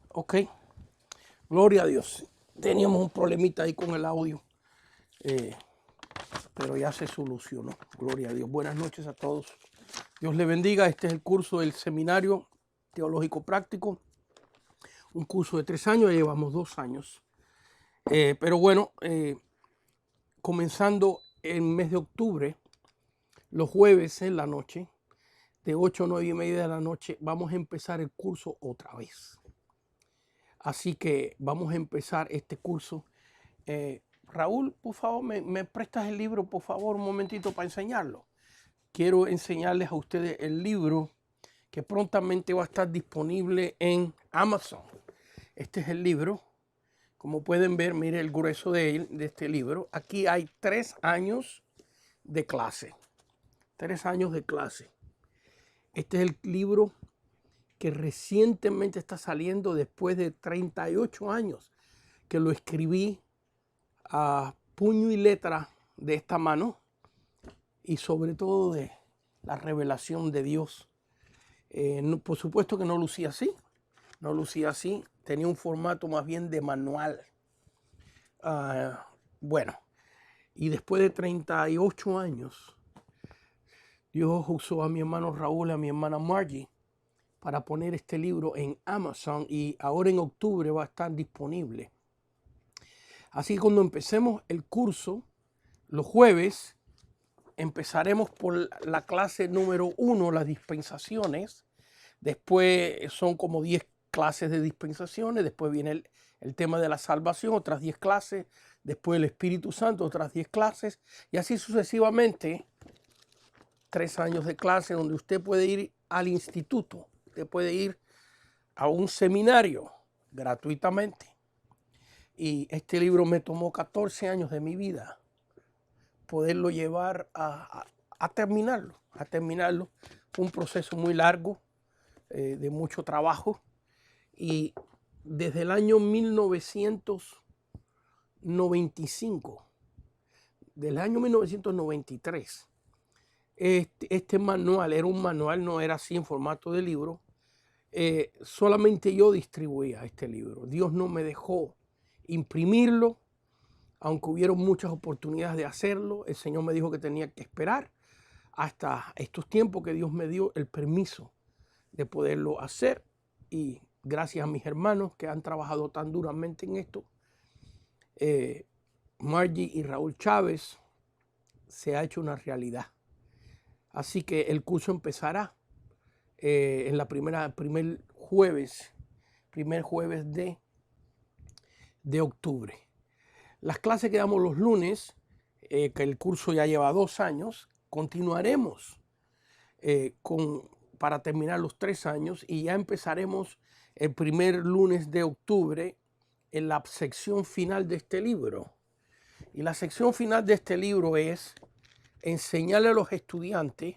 Ok, gloria a Dios. Teníamos un problemita ahí con el audio, pero ya se solucionó. Gloria a Dios. Buenas noches a todos. Dios le bendiga. Este es el curso del Seminario Teológico Práctico. Un curso de 3 años, ya llevamos 2 años. Pero bueno, comenzando el mes de octubre, los jueves en la noche, de 8 a 9 y media de la noche, vamos a empezar el curso otra vez. Así que vamos a empezar este curso. Raúl, por favor, me prestas el libro, por favor, un momentito para enseñarlo. Quiero enseñarles a ustedes el libro que prontamente va a estar disponible en Amazon. Este es el libro. Como pueden ver, mire el grueso de este libro. Aquí hay 3 años de clase. 3 años de clase. Este es el libro que recientemente está saliendo después de 38 años que lo escribí a puño y letra de esta mano y sobre todo de la revelación de Dios. Por supuesto que no lucía así, tenía un formato más bien de manual. Bueno, y después de 38 años, Dios usó a mi hermano Raúl y a mi hermana Margie para poner este libro en Amazon y ahora en octubre va a estar disponible. Así que cuando empecemos el curso, los jueves, empezaremos por la clase número 1, las dispensaciones. Después son como 10 clases de dispensaciones. Después viene el tema de la salvación, otras 10 clases. Después el Espíritu Santo, otras 10 clases. Y así sucesivamente, 3 años de clase donde usted puede ir al instituto. Usted puede ir a un seminario gratuitamente. Y este libro me tomó 14 años de mi vida poderlo llevar a terminarlo. Fue un proceso muy largo, de mucho trabajo. Y desde el año 1995, del año 1993, este manual era un manual, no era así en formato de libro. Solamente yo distribuía este libro. Dios no me dejó imprimirlo, aunque hubieron muchas oportunidades de hacerlo. El Señor me dijo que tenía que esperar hasta estos tiempos que Dios me dio el permiso de poderlo hacer. Y gracias a mis hermanos que han trabajado tan duramente en esto, Margie y Raúl Chávez, se ha hecho una realidad. Así que el curso empezará en la primer jueves de octubre. Las clases que damos los lunes, que el curso ya lleva 2 años, continuaremos para terminar los 3 años y ya empezaremos el primer lunes de octubre en la sección final de este libro. Y la sección final de este libro es enseñarle a los estudiantes,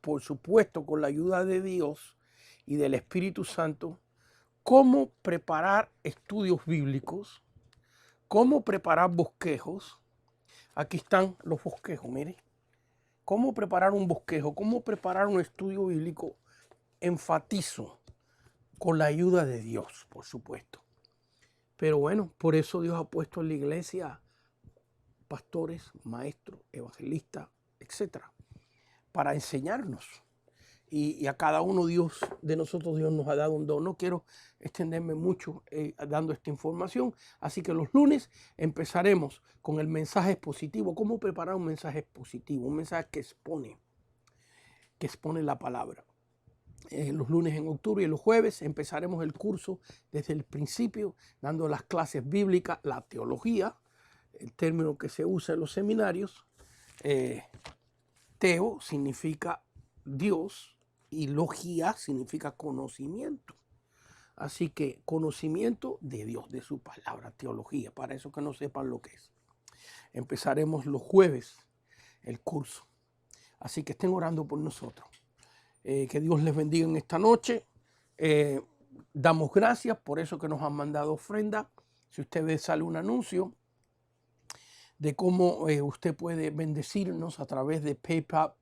por supuesto con la ayuda de Dios y del Espíritu Santo, cómo preparar estudios bíblicos, cómo preparar bosquejos. Aquí están los bosquejos, mire. Cómo preparar un bosquejo, cómo preparar un estudio bíblico. Enfatizo, con la ayuda de Dios, por supuesto. Pero bueno, por eso Dios ha puesto en la iglesia pastores, maestros, evangelistas, etcétera, para enseñarnos. Y a cada uno de nosotros Dios nos ha dado un don. No quiero extenderme mucho dando esta información, así que los lunes empezaremos con el mensaje expositivo. ¿Cómo preparar un mensaje expositivo? Un mensaje que expone la palabra. Los lunes en octubre y los jueves empezaremos el curso desde el principio, dando las clases bíblicas, la teología, el término que se usa en los seminarios. Teo significa Dios y logía significa conocimiento. Así que conocimiento de Dios, de su palabra, teología, para eso que no sepan lo que es. Empezaremos los jueves el curso. Así que estén orando por nosotros. Que Dios les bendiga en esta noche. Damos gracias por eso que nos han mandado ofrenda. Si usted ve, sale un anuncio de cómo usted puede bendecirnos a través de PayPal.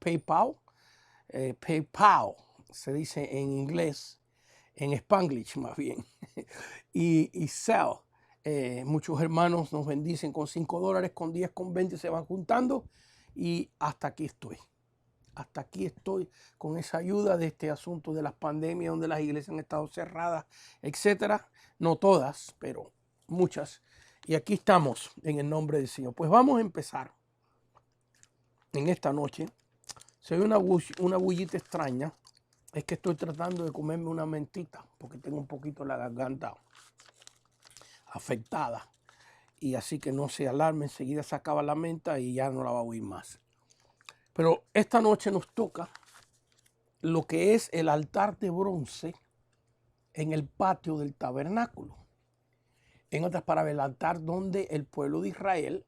PayPal se dice en inglés. en Spanglish más bien, y Zelle. Muchos hermanos nos bendicen con $5, con 10, con 20, se van juntando y hasta aquí estoy. Hasta aquí estoy con esa ayuda de este asunto de las pandemias donde las iglesias han estado cerradas, etcétera. No todas, pero muchas. Y aquí estamos en el nombre del Señor. Pues vamos a empezar en esta noche. Se ve una bullita extraña. Es que estoy tratando de comerme una mentita porque tengo un poquito la garganta afectada. Y así que no se alarme, enseguida se acaba la menta y ya no la va a oír más. Pero esta noche nos toca lo que es el altar de bronce en el patio del tabernáculo. En otras palabras, el altar donde el pueblo de Israel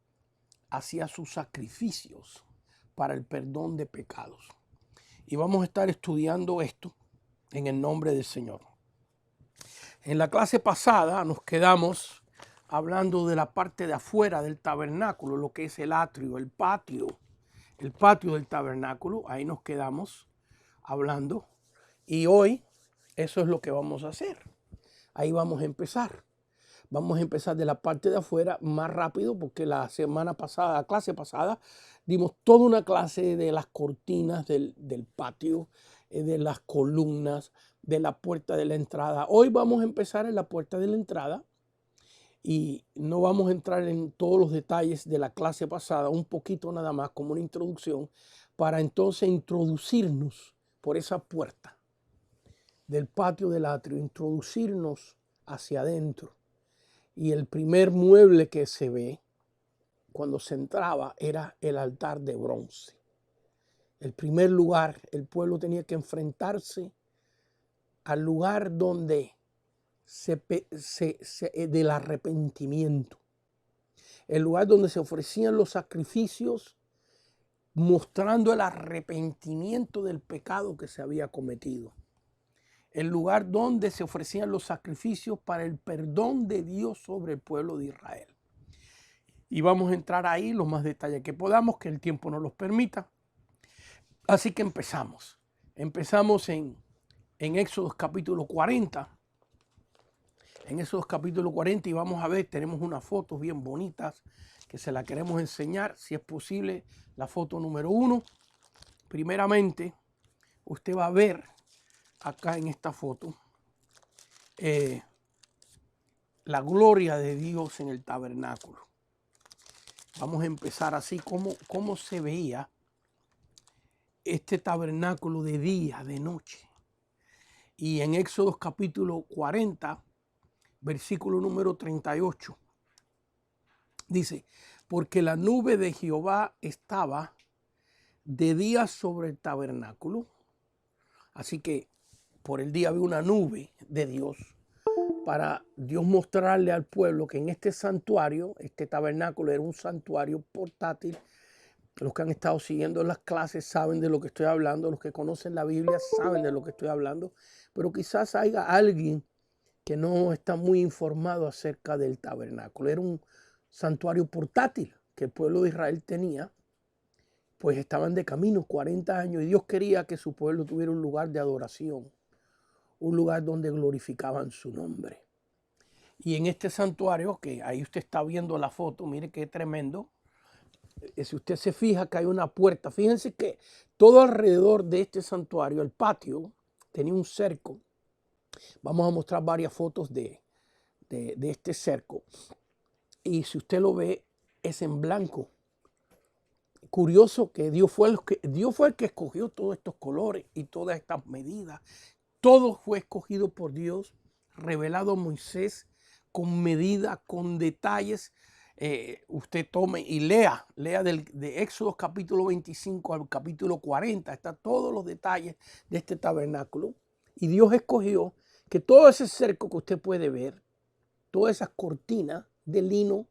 hacía sus sacrificios para el perdón de pecados. Y vamos a estar estudiando esto en el nombre del Señor. En la clase pasada nos quedamos hablando de la parte de afuera del tabernáculo, lo que es el atrio, el patio del tabernáculo. Ahí nos quedamos hablando. Y hoy eso es lo que vamos a hacer. Ahí vamos a empezar. Vamos a empezar de la parte de afuera más rápido porque la clase pasada, dimos toda una clase de las cortinas del patio, de las columnas, de la puerta de la entrada. Hoy vamos a empezar en la puerta de la entrada y no vamos a entrar en todos los detalles de la clase pasada, un poquito nada más como una introducción, para entonces introducirnos por esa puerta del patio del atrio, introducirnos hacia adentro. Y el primer mueble que se ve cuando se entraba era el altar de bronce. El primer lugar, el pueblo tenía que enfrentarse al lugar donde del arrepentimiento. El lugar donde se ofrecían los sacrificios mostrando el arrepentimiento del pecado que se había cometido. El lugar donde se ofrecían los sacrificios para el perdón de Dios sobre el pueblo de Israel. Y vamos a entrar ahí los más detalles que podamos, que el tiempo nos los permita. Así que empezamos. Empezamos en Éxodo capítulo 40. En Éxodo capítulo 40 y vamos a ver, tenemos unas fotos bien bonitas que se las queremos enseñar. Si es posible, la foto número 1. Primeramente, usted va a ver acá en esta foto la gloria de Dios en el tabernáculo. Vamos a empezar así, cómo se veía este tabernáculo de día, de noche. Y en Éxodo capítulo 40, versículo número 38, dice, porque la nube de Jehová estaba de día sobre el tabernáculo. Así que por el día había una nube de Dios para Dios mostrarle al pueblo que en este santuario, este tabernáculo era un santuario portátil. Los que han estado siguiendo las clases saben de lo que estoy hablando, los que conocen la Biblia saben de lo que estoy hablando, pero quizás haya alguien que no está muy informado acerca del tabernáculo. Era un santuario portátil que el pueblo de Israel tenía, pues estaban de camino 40 años y Dios quería que su pueblo tuviera un lugar de adoración, un lugar donde glorificaban su nombre. Y en este santuario, que ahí usted está viendo la foto, mire qué tremendo. Si usted se fija que hay una puerta, fíjense que todo alrededor de este santuario, el patio, tenía un cerco. Vamos a mostrar varias fotos de este cerco. Y si usted lo ve, es en blanco. Curioso que Dios fue el que escogió todos estos colores y todas estas medidas. Todo fue escogido por Dios, revelado a Moisés con medidas, con detalles. Usted tome y lea de Éxodo capítulo 25 al capítulo 40. Están todos los detalles de este tabernáculo. Y Dios escogió que todo ese cerco que usted puede ver, todas esas cortinas de lino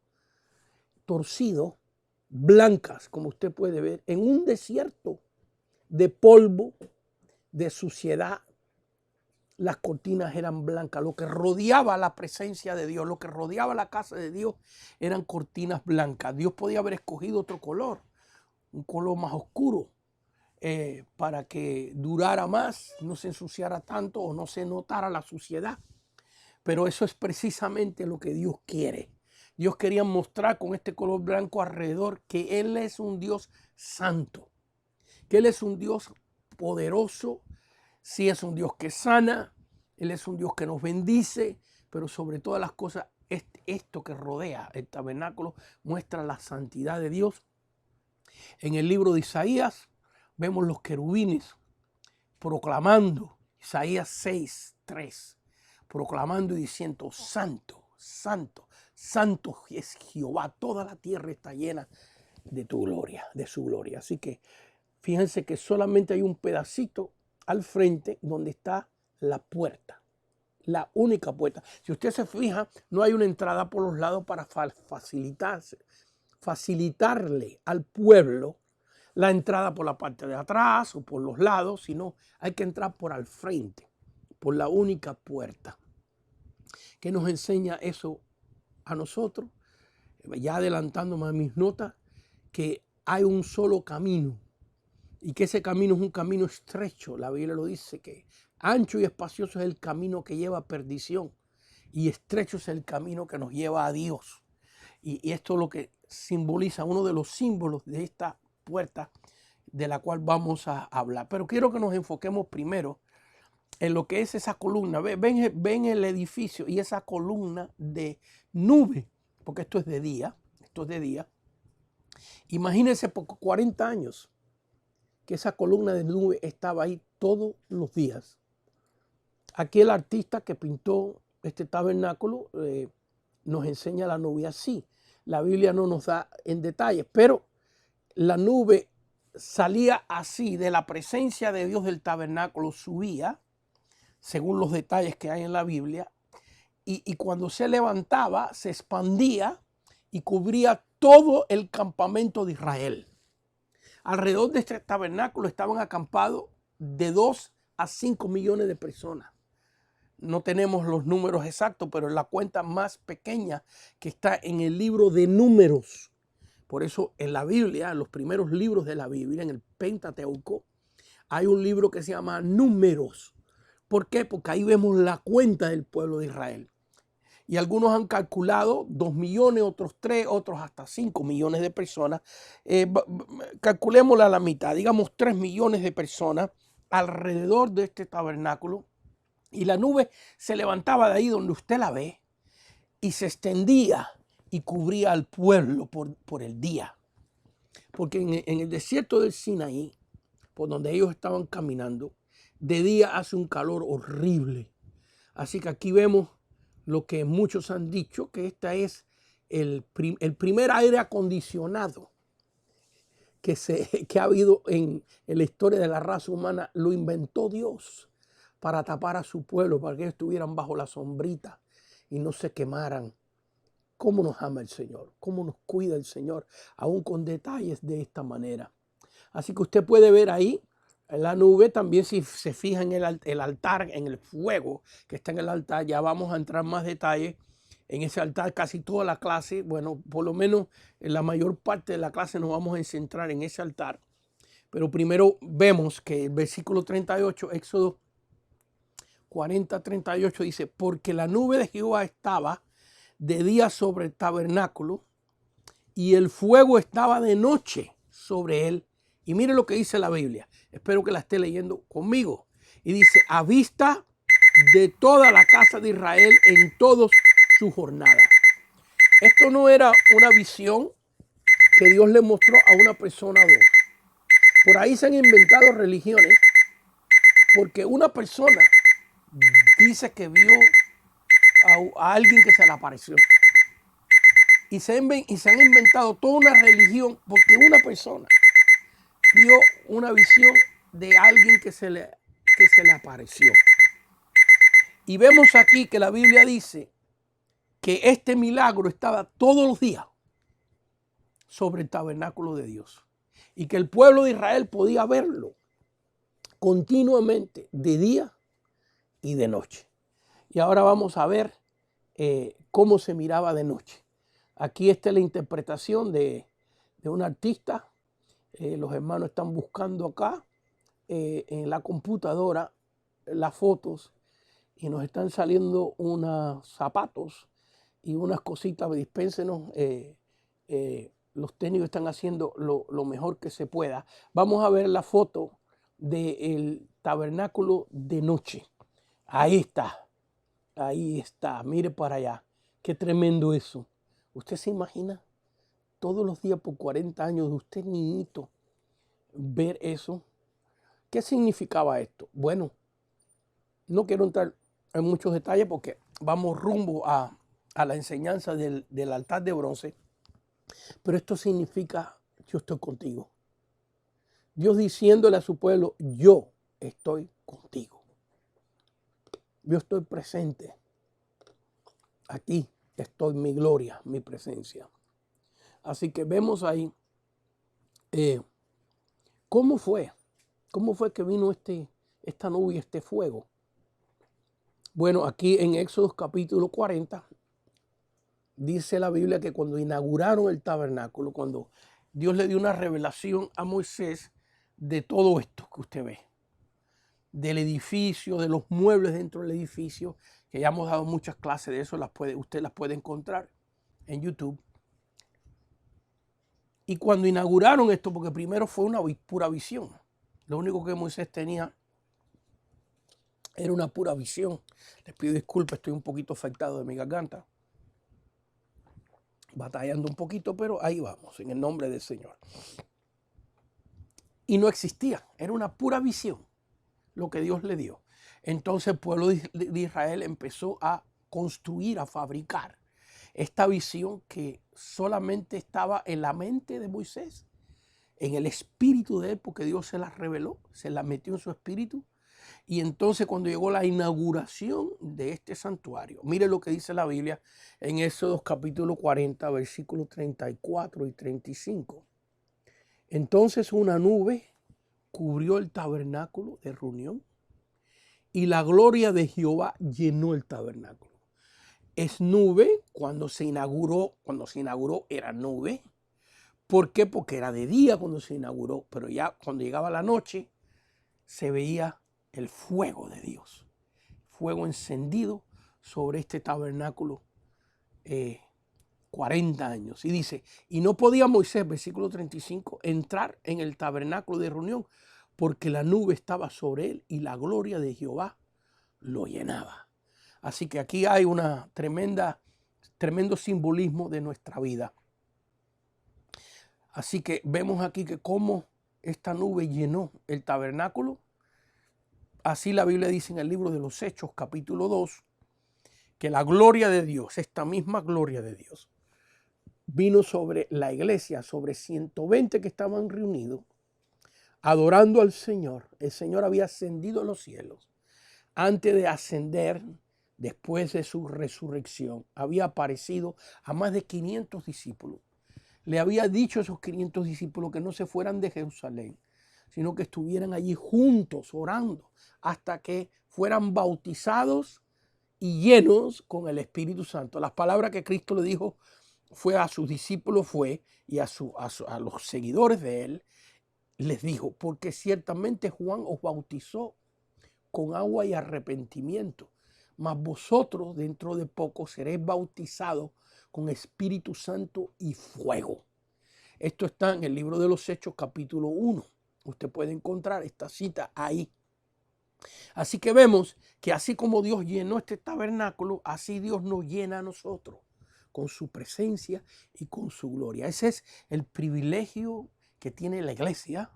torcido, blancas, como usted puede ver, en un desierto de polvo, de suciedad, las cortinas eran blancas. Lo que rodeaba la presencia de Dios, lo que rodeaba la casa de Dios, eran cortinas blancas. Dios podía haber escogido otro color, un color más oscuro, para que durara más, no se ensuciara tanto o no se notara la suciedad. Pero eso es precisamente lo que Dios quiere. Dios quería mostrar con este color blanco alrededor que Él es un Dios santo, que Él es un Dios poderoso, sí es un Dios que sana, Él es un Dios que nos bendice, pero sobre todas las cosas, esto que rodea el tabernáculo muestra la santidad de Dios. En el libro de Isaías vemos los querubines proclamando, Isaías 6:3, proclamando y diciendo: santo, santo, santo es Jehová, toda la tierra está llena de tu gloria, de su gloria. Así que fíjense que solamente hay un pedacito al frente donde está la puerta, la única puerta. Si usted se fija, no hay una entrada por los lados para facilitarle al pueblo la entrada por la parte de atrás o por los lados, sino hay que entrar por al frente, por la única puerta. ¿Qué nos enseña eso a nosotros? Ya adelantándome a mis notas, que hay un solo camino y que ese camino es un camino estrecho. La Biblia lo dice, que ancho y espacioso es el camino que lleva a perdición y estrecho es el camino que nos lleva a Dios. Y esto es lo que simboliza, uno de los símbolos de esta puerta de la cual vamos a hablar. Pero quiero que nos enfoquemos primero en lo que es esa columna. Ven el edificio y esa columna de nube, porque esto es de día, Imagínense por 40 años que esa columna de nube estaba ahí todos los días. Aquí el artista que pintó este tabernáculo nos enseña la nube así. La Biblia no nos da en detalles, pero la nube salía así de la presencia de Dios del tabernáculo, subía, según los detalles que hay en la Biblia, y cuando se levantaba, se expandía y cubría todo el campamento de Israel. Alrededor de este tabernáculo estaban acampados de 2 a 5 millones de personas. No tenemos los números exactos, pero la cuenta más pequeña que está en el libro de Números. Por eso en la Biblia, en los primeros libros de la Biblia, en el Pentateuco, hay un libro que se llama Números. ¿Por qué? Porque ahí vemos la cuenta del pueblo de Israel. Y algunos han calculado 2 millones, otros 3, otros hasta 5 millones de personas. Calculémosla a la mitad, digamos 3 millones de personas alrededor de este tabernáculo. Y la nube se levantaba de ahí donde usted la ve y se extendía y cubría al pueblo por el día. Porque en el desierto del Sinaí, por donde ellos estaban caminando, de día hace un calor horrible. Así que aquí vemos lo que muchos han dicho, que este es el primer aire acondicionado que ha habido en la historia de la raza humana. Lo inventó Dios para tapar a su pueblo, para que ellos estuvieran bajo la sombrita y no se quemaran. ¿Cómo nos ama el Señor? ¿Cómo nos cuida el Señor? Aún con detalles de esta manera. Así que usted puede ver ahí en la nube. También, si se fija en el altar, en el fuego que está en el altar, ya vamos a entrar más detalles en ese altar. Casi toda la clase, bueno, por lo menos en la mayor parte de la clase nos vamos a centrar en ese altar. Pero primero vemos que el versículo 38, Éxodo 40:38 dice: porque la nube de Jehová estaba de día sobre el tabernáculo y el fuego estaba de noche sobre él. Y mire lo que dice la Biblia. Espero que la esté leyendo conmigo. Y dice: a vista de toda la casa de Israel en todas sus jornadas. Esto no era una visión que Dios le mostró a una persona o dos. Por ahí se han inventado religiones porque una persona dice que vio a alguien que se le apareció. Y se han inventado toda una religión porque una persona vio una visión de alguien que se le apareció. Y vemos aquí que la Biblia dice que este milagro estaba todos los días sobre el tabernáculo de Dios. Y que el pueblo de Israel podía verlo continuamente, de día y de noche. Y ahora vamos a ver cómo se miraba de noche. Aquí está la interpretación de un artista. Los hermanos están buscando acá en la computadora las fotos y nos están saliendo unos zapatos y unas cositas. Dispénsenos, los técnicos están haciendo lo mejor que se pueda. Vamos a ver la foto del tabernáculo de noche. Ahí está, mire para allá. Qué tremendo eso. ¿Usted se imagina todos los días por 40 años de usted, niñito, ver eso? ¿Qué significaba esto? Bueno, no quiero entrar en muchos detalles porque vamos rumbo a la enseñanza del altar de bronce, pero esto significa: yo estoy contigo. Dios diciéndole a su pueblo: yo estoy contigo. Yo estoy presente. Aquí estoy, mi gloria, mi presencia. Así que vemos ahí cómo fue que vino esta nube y este fuego. Bueno, aquí en Éxodo capítulo 40 dice la Biblia que cuando inauguraron el tabernáculo, cuando Dios le dio una revelación a Moisés de todo esto que usted ve, del edificio, de los muebles dentro del edificio, que ya hemos dado muchas clases de eso, usted las puede encontrar en YouTube. Y cuando inauguraron esto, porque primero fue una pura visión, lo único que Moisés tenía era una pura visión. Les pido disculpas, estoy un poquito afectado de mi garganta, batallando un poquito, pero ahí vamos, en el nombre del Señor. Y no existía, era una pura visión lo que Dios le dio. Entonces el pueblo de Israel empezó a construir, a fabricar esta visión que solamente estaba en la mente de Moisés, en el espíritu de él, porque Dios se la reveló, se la metió en su espíritu. Y entonces cuando llegó la inauguración de este santuario, mire lo que dice la Biblia en Éxodo capítulo 40, versículos 34 y 35. Entonces una nube cubrió el tabernáculo de reunión y la gloria de Jehová llenó el tabernáculo. Es nube cuando se inauguró era nube. ¿Por qué? Porque era de día cuando se inauguró, pero ya cuando llegaba la noche se veía el fuego de Dios, fuego encendido sobre este tabernáculo 40 años. Y dice: y no podía Moisés, versículo 35, entrar en el tabernáculo de reunión porque la nube estaba sobre él y la gloria de Jehová lo llenaba. Así que aquí hay una tremendo simbolismo de nuestra vida. Así que vemos aquí que cómo esta nube llenó el tabernáculo. Así la Biblia dice en el libro de los Hechos, capítulo 2, que la gloria de Dios, esta misma gloria de Dios, vino sobre la iglesia, sobre 120 que estaban reunidos, adorando al Señor. El Señor había ascendido a los cielos. Antes de ascender, después de su resurrección, había aparecido a más de 500 discípulos. Le había dicho a esos 500 discípulos que no se fueran de Jerusalén, sino que estuvieran allí juntos orando hasta que fueran bautizados y llenos con el Espíritu Santo. Las palabras que Cristo le dijo a sus discípulos y a los seguidores de él, les dijo: porque ciertamente Juan os bautizó con agua y arrepentimiento, mas vosotros dentro de poco seréis bautizados con Espíritu Santo y fuego. Esto está en el libro de los Hechos, capítulo 1. Usted puede encontrar esta cita ahí. Así que vemos que así como Dios llenó este tabernáculo, así Dios nos llena a nosotros con su presencia y con su gloria. Ese es el privilegio que tiene la iglesia,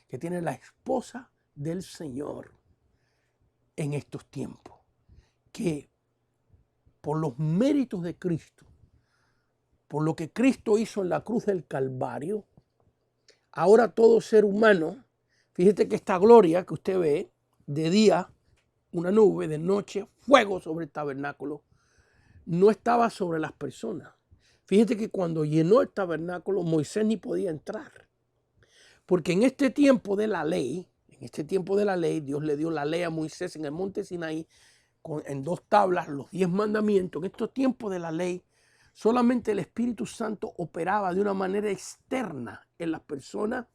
que tiene la esposa del Señor en estos tiempos. Que por los méritos de Cristo, por lo que Cristo hizo en la cruz del Calvario, ahora todo ser humano, fíjate que esta gloria que usted ve, de día una nube, de noche fuego sobre el tabernáculo, no estaba sobre las personas. Fíjate que cuando llenó el tabernáculo, Moisés ni podía entrar. Porque en este tiempo de la ley, Dios le dio la ley a Moisés en el monte Sinaí, en 2 tablas, los 10 mandamientos. En estos tiempos de la ley, solamente el Espíritu Santo operaba de una manera externa en las personas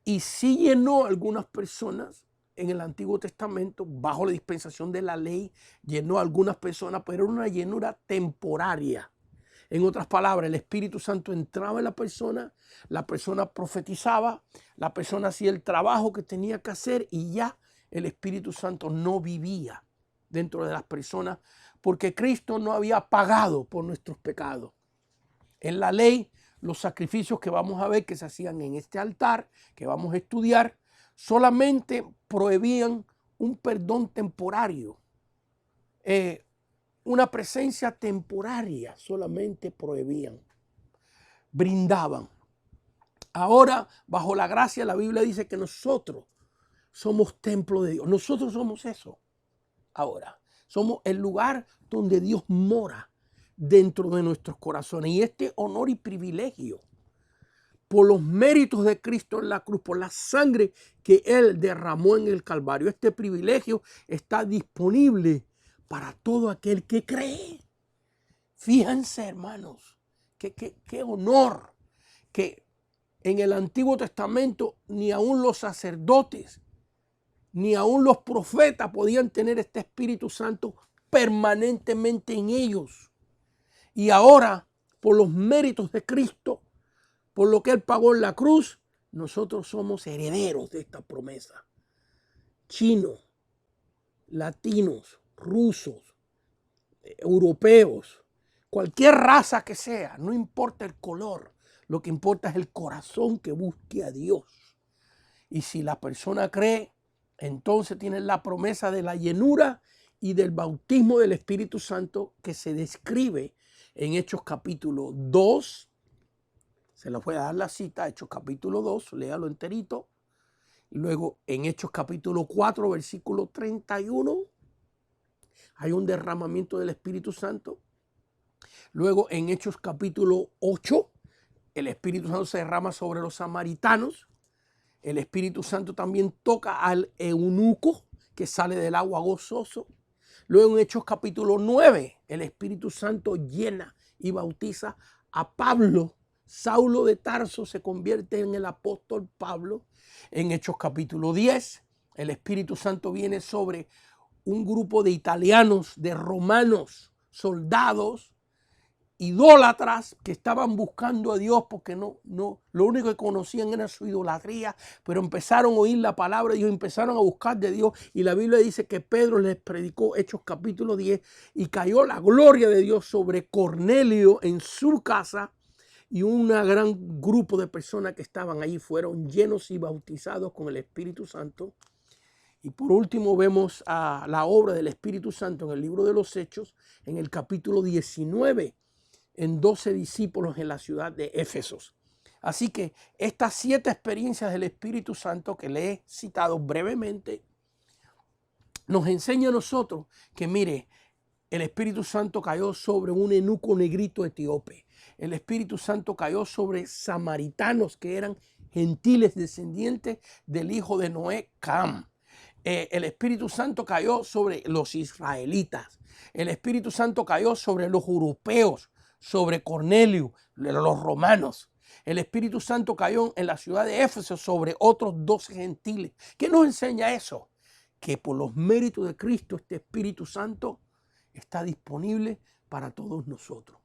Y sí llenó a algunas personas en el Antiguo Testamento, bajo la dispensación de la ley, llenó a algunas personas, pero era una llenura temporaria. En otras palabras, el Espíritu Santo entraba en la persona profetizaba, la persona hacía el trabajo que tenía que hacer y ya el Espíritu Santo no vivía dentro de las personas porque Cristo no había pagado por nuestros pecados. En la ley, los sacrificios que vamos a ver que se hacían en este altar, que vamos a estudiar, solamente prohibían un perdón temporario, una presencia temporaria, solamente prohibían, brindaban. Ahora, bajo la gracia, la Biblia dice que nosotros somos templo de Dios. Nosotros somos eso. Ahora, somos el lugar donde Dios mora dentro de nuestros corazones. Y este honor y privilegio, por los méritos de Cristo en la cruz, por la sangre que Él derramó en el Calvario, este privilegio está disponible para todo aquel que cree. Fíjense, hermanos, qué honor que en el Antiguo Testamento ni aun los sacerdotes, ni aun los profetas podían tener este Espíritu Santo permanentemente en ellos. Y ahora, por los méritos de Cristo, por lo que Él pagó en la cruz, nosotros somos herederos de esta promesa. Chinos, latinos, rusos, europeos, cualquier raza que sea, no importa el color, lo que importa es el corazón que busque a Dios. Y si la persona cree, entonces tiene la promesa de la llenura y del bautismo del Espíritu Santo que se describe en Hechos capítulo 2. Se les voy a dar la cita, Hechos capítulo 2, léalo enterito. Y luego en Hechos capítulo 4, versículo 31, hay un derramamiento del Espíritu Santo. Luego en Hechos capítulo 8, el Espíritu Santo se derrama sobre los samaritanos. El Espíritu Santo también toca al eunuco que sale del agua gozoso. Luego en Hechos capítulo 9, el Espíritu Santo llena y bautiza a Pablo. Saulo de Tarso se convierte en el apóstol Pablo. En Hechos capítulo 10, el Espíritu Santo viene sobre un grupo de italianos, de romanos, soldados, idólatras que estaban buscando a Dios porque lo único que conocían era su idolatría, pero empezaron a oír la palabra de Dios, empezaron a buscar de Dios y la Biblia dice que Pedro les predicó, Hechos capítulo 10, y cayó la gloria de Dios sobre Cornelio en su casa y un gran grupo de personas que estaban allí fueron llenos y bautizados con el Espíritu Santo. Y por último vemos a la obra del Espíritu Santo en el libro de los Hechos, en el capítulo 19, en 12 discípulos en la ciudad de Éfeso. Así que estas 7 experiencias del Espíritu Santo que le he citado brevemente, nos enseña a nosotros que, mire, el Espíritu Santo cayó sobre un eunuco negrito etíope. El Espíritu Santo cayó sobre samaritanos que eran gentiles descendientes del hijo de Noé, Cam. El Espíritu Santo cayó sobre los israelitas. El Espíritu Santo cayó sobre los europeos, sobre Cornelio, los romanos. El Espíritu Santo cayó en la ciudad de Éfeso sobre otros 12 gentiles. ¿Qué nos enseña eso? Que por los méritos de Cristo este Espíritu Santo está disponible para todos nosotros.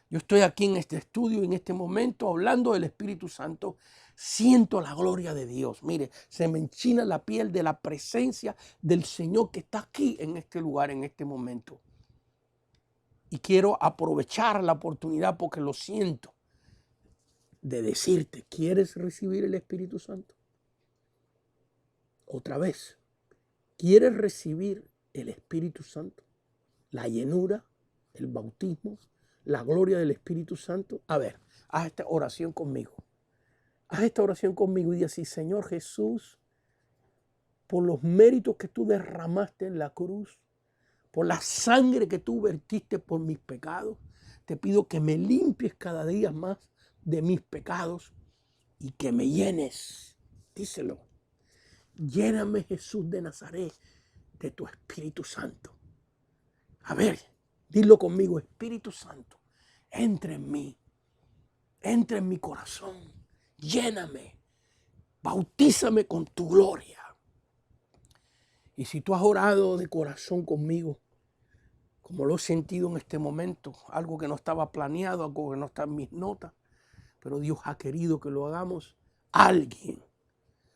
Yo estoy aquí en este estudio, en este momento, hablando del Espíritu Santo. Siento la gloria de Dios. Mire, se me enchina la piel de la presencia del Señor que está aquí en este lugar, en este momento. Y quiero aprovechar la oportunidad porque lo siento de decirte, ¿quieres recibir el Espíritu Santo? Otra vez, ¿quieres recibir el Espíritu Santo? La llenura, el bautismo, la gloria del Espíritu Santo. A ver, haz esta oración conmigo. Haz esta oración conmigo y di así: Señor Jesús, por los méritos que tú derramaste en la cruz, por la sangre que tú vertiste por mis pecados, te pido que me limpies cada día más de mis pecados y que me llenes. Díselo. Lléname, Jesús de Nazaret, de tu Espíritu Santo. A ver, dilo conmigo: Espíritu Santo, entra en mí, entra en mi corazón, lléname, bautízame con tu gloria. Y si tú has orado de corazón conmigo, como lo he sentido en este momento, algo que no estaba planeado, algo que no está en mis notas, pero Dios ha querido que lo hagamos, alguien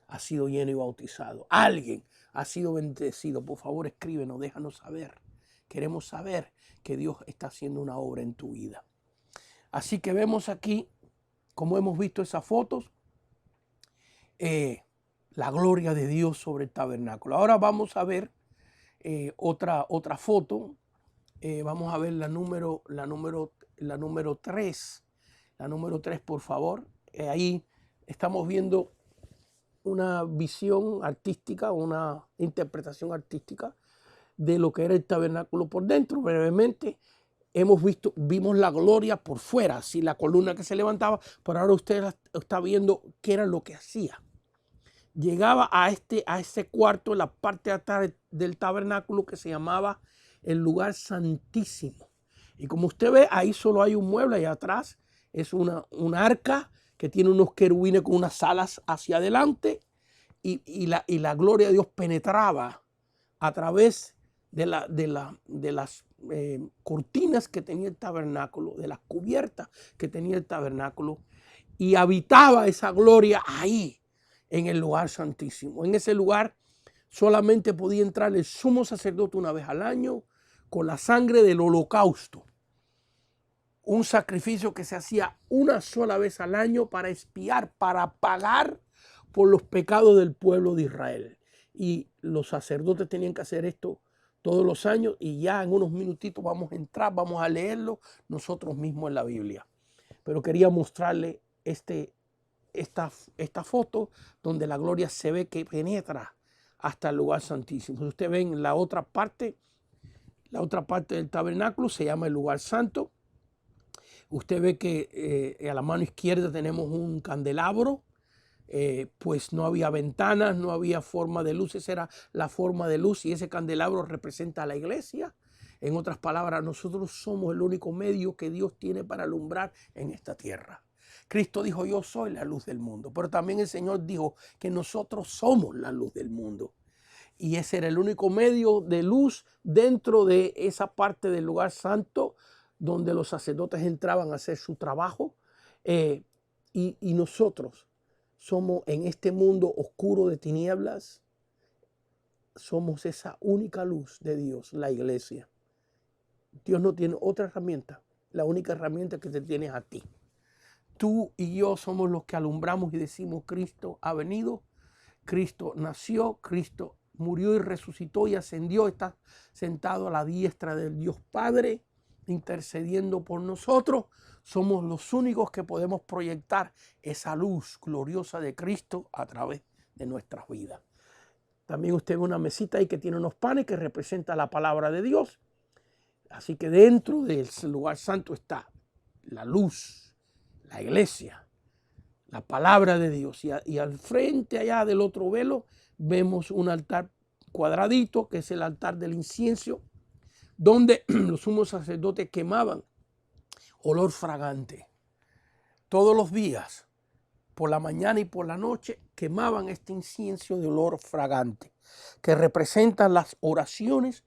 ha sido lleno y bautizado, alguien ha sido bendecido. Por favor, escríbenos, déjanos saber. Queremos saber que Dios está haciendo una obra en tu vida. Así que vemos aquí, como hemos visto esas fotos, la gloria de Dios sobre el tabernáculo. Ahora vamos a ver otra foto. Vamos a ver la número 3. La número 3, por favor. Ahí estamos viendo una visión artística, una interpretación artística de lo que era el tabernáculo por dentro. Brevemente, vimos la gloria por fuera, así la columna que se levantaba, pero ahora usted está viendo qué era lo que hacía. Llegaba a ese cuarto, la parte de atrás del tabernáculo, que se llamaba el lugar santísimo. Y como usted ve, ahí solo hay un mueble, allá atrás es un arca que tiene unos querubines con unas alas hacia adelante, y la gloria de Dios penetraba a través de las cortinas que tenía el tabernáculo, de las cubiertas que tenía el tabernáculo, y habitaba esa gloria ahí, en el lugar santísimo. En ese lugar solamente podía entrar el sumo sacerdote una vez al año con la sangre del holocausto. Un sacrificio que se hacía una sola vez al año para expiar, para pagar por los pecados del pueblo de Israel. Y los sacerdotes tenían que hacer esto todos los años, y ya en unos minutitos vamos a entrar, vamos a leerlo nosotros mismos en la Biblia. Pero quería mostrarle esta foto donde la gloria se ve que penetra hasta el lugar santísimo. Usted ve en la otra parte del tabernáculo se llama el lugar santo. Usted ve que a la mano izquierda tenemos un candelabro. Pues no había ventanas, no había forma de luz. Esa era la forma de luz, y ese candelabro representa a la iglesia. En otras palabras, nosotros somos el único medio que Dios tiene para alumbrar en esta tierra. Cristo dijo: yo soy la luz del mundo, pero también el Señor dijo que nosotros somos la luz del mundo. Y ese era el único medio de luz dentro de esa parte del lugar santo donde los sacerdotes entraban a hacer su trabajo. Y nosotros somos, en este mundo oscuro de tinieblas, somos esa única luz de Dios, la iglesia. Dios no tiene otra herramienta. La única herramienta que te tiene es a ti. Tú y yo somos los que alumbramos y decimos: Cristo ha venido, Cristo nació, Cristo murió y resucitó y ascendió, está sentado a la diestra del Dios Padre, intercediendo por nosotros. Somos los únicos que podemos proyectar esa luz gloriosa de Cristo a través de nuestras vidas. También usted ve una mesita ahí que tiene unos panes que representa la palabra de Dios. Así que dentro del lugar santo está la luz, la iglesia, la palabra de Dios. Y al frente allá del otro velo vemos un altar cuadradito, que es el altar del incienso, donde los sumos sacerdotes quemaban olor fragante. Todos los días, por la mañana y por la noche, quemaban este incienso de olor fragante, que representan las oraciones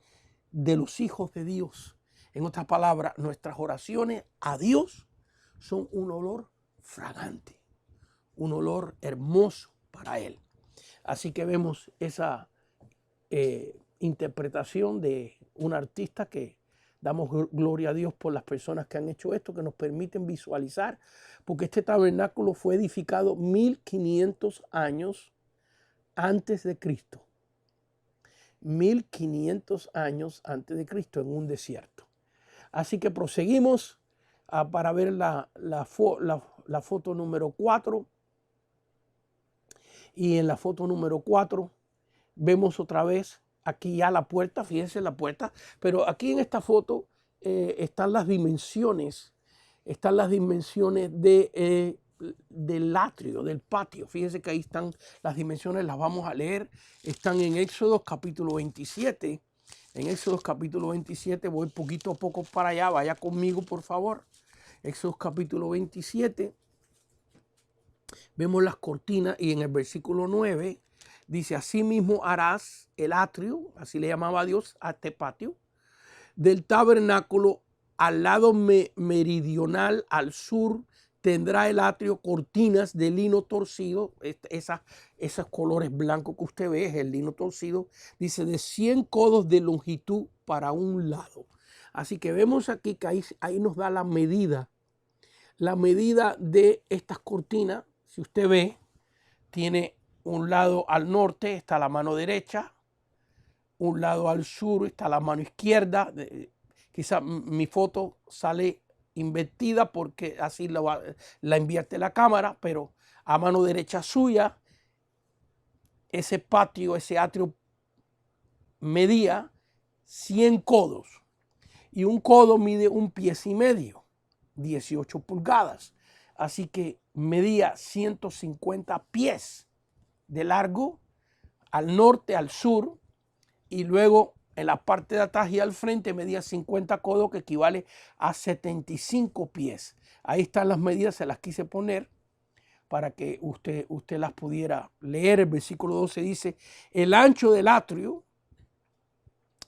de los hijos de Dios. En otras palabras, nuestras oraciones a Dios son un olor fragante, un olor hermoso para Él. Así que vemos esa interpretación de un artista, que damos gloria a Dios por las personas que han hecho esto, que nos permiten visualizar, porque este tabernáculo fue edificado 1500 años antes de Cristo. 1500 años antes de Cristo, en un desierto. Así que proseguimos para ver la foto número 4. Y en la foto número 4 vemos otra vez aquí ya la puerta. Fíjense la puerta, pero aquí en esta foto están las dimensiones. Están las dimensiones del atrio, del patio. Fíjense que ahí están las dimensiones, las vamos a leer. Están en Éxodo capítulo 27. En Éxodo capítulo 27, voy poquito a poco para allá. Vaya conmigo, por favor. Éxodo capítulo 27. vemos las cortinas y en el versículo 9 dice, asimismo harás el atrio, así le llamaba a Dios a este patio, del tabernáculo al lado meridional, al sur, tendrá el atrio cortinas de lino torcido. Esos colores blancos que usted ve es el lino torcido. Dice de 100 codos de longitud para un lado. Así que vemos aquí que ahí nos da la medida de estas cortinas. Si usted ve, tiene un lado al norte, está la mano derecha, un lado al sur, está la mano izquierda. Quizá mi foto sale invertida porque así la invierte la cámara, pero a mano derecha suya, ese patio, ese atrio medía 100 codos. Y un codo mide 1,5 pies, 18 pulgadas. Así que medía 150 pies de largo al norte, al sur, y luego en la parte de atrás y al frente medía 50 codos, que equivale a 75 pies. Ahí están las medidas, se las quise poner para que usted las pudiera leer. El versículo 12 dice, el ancho del atrio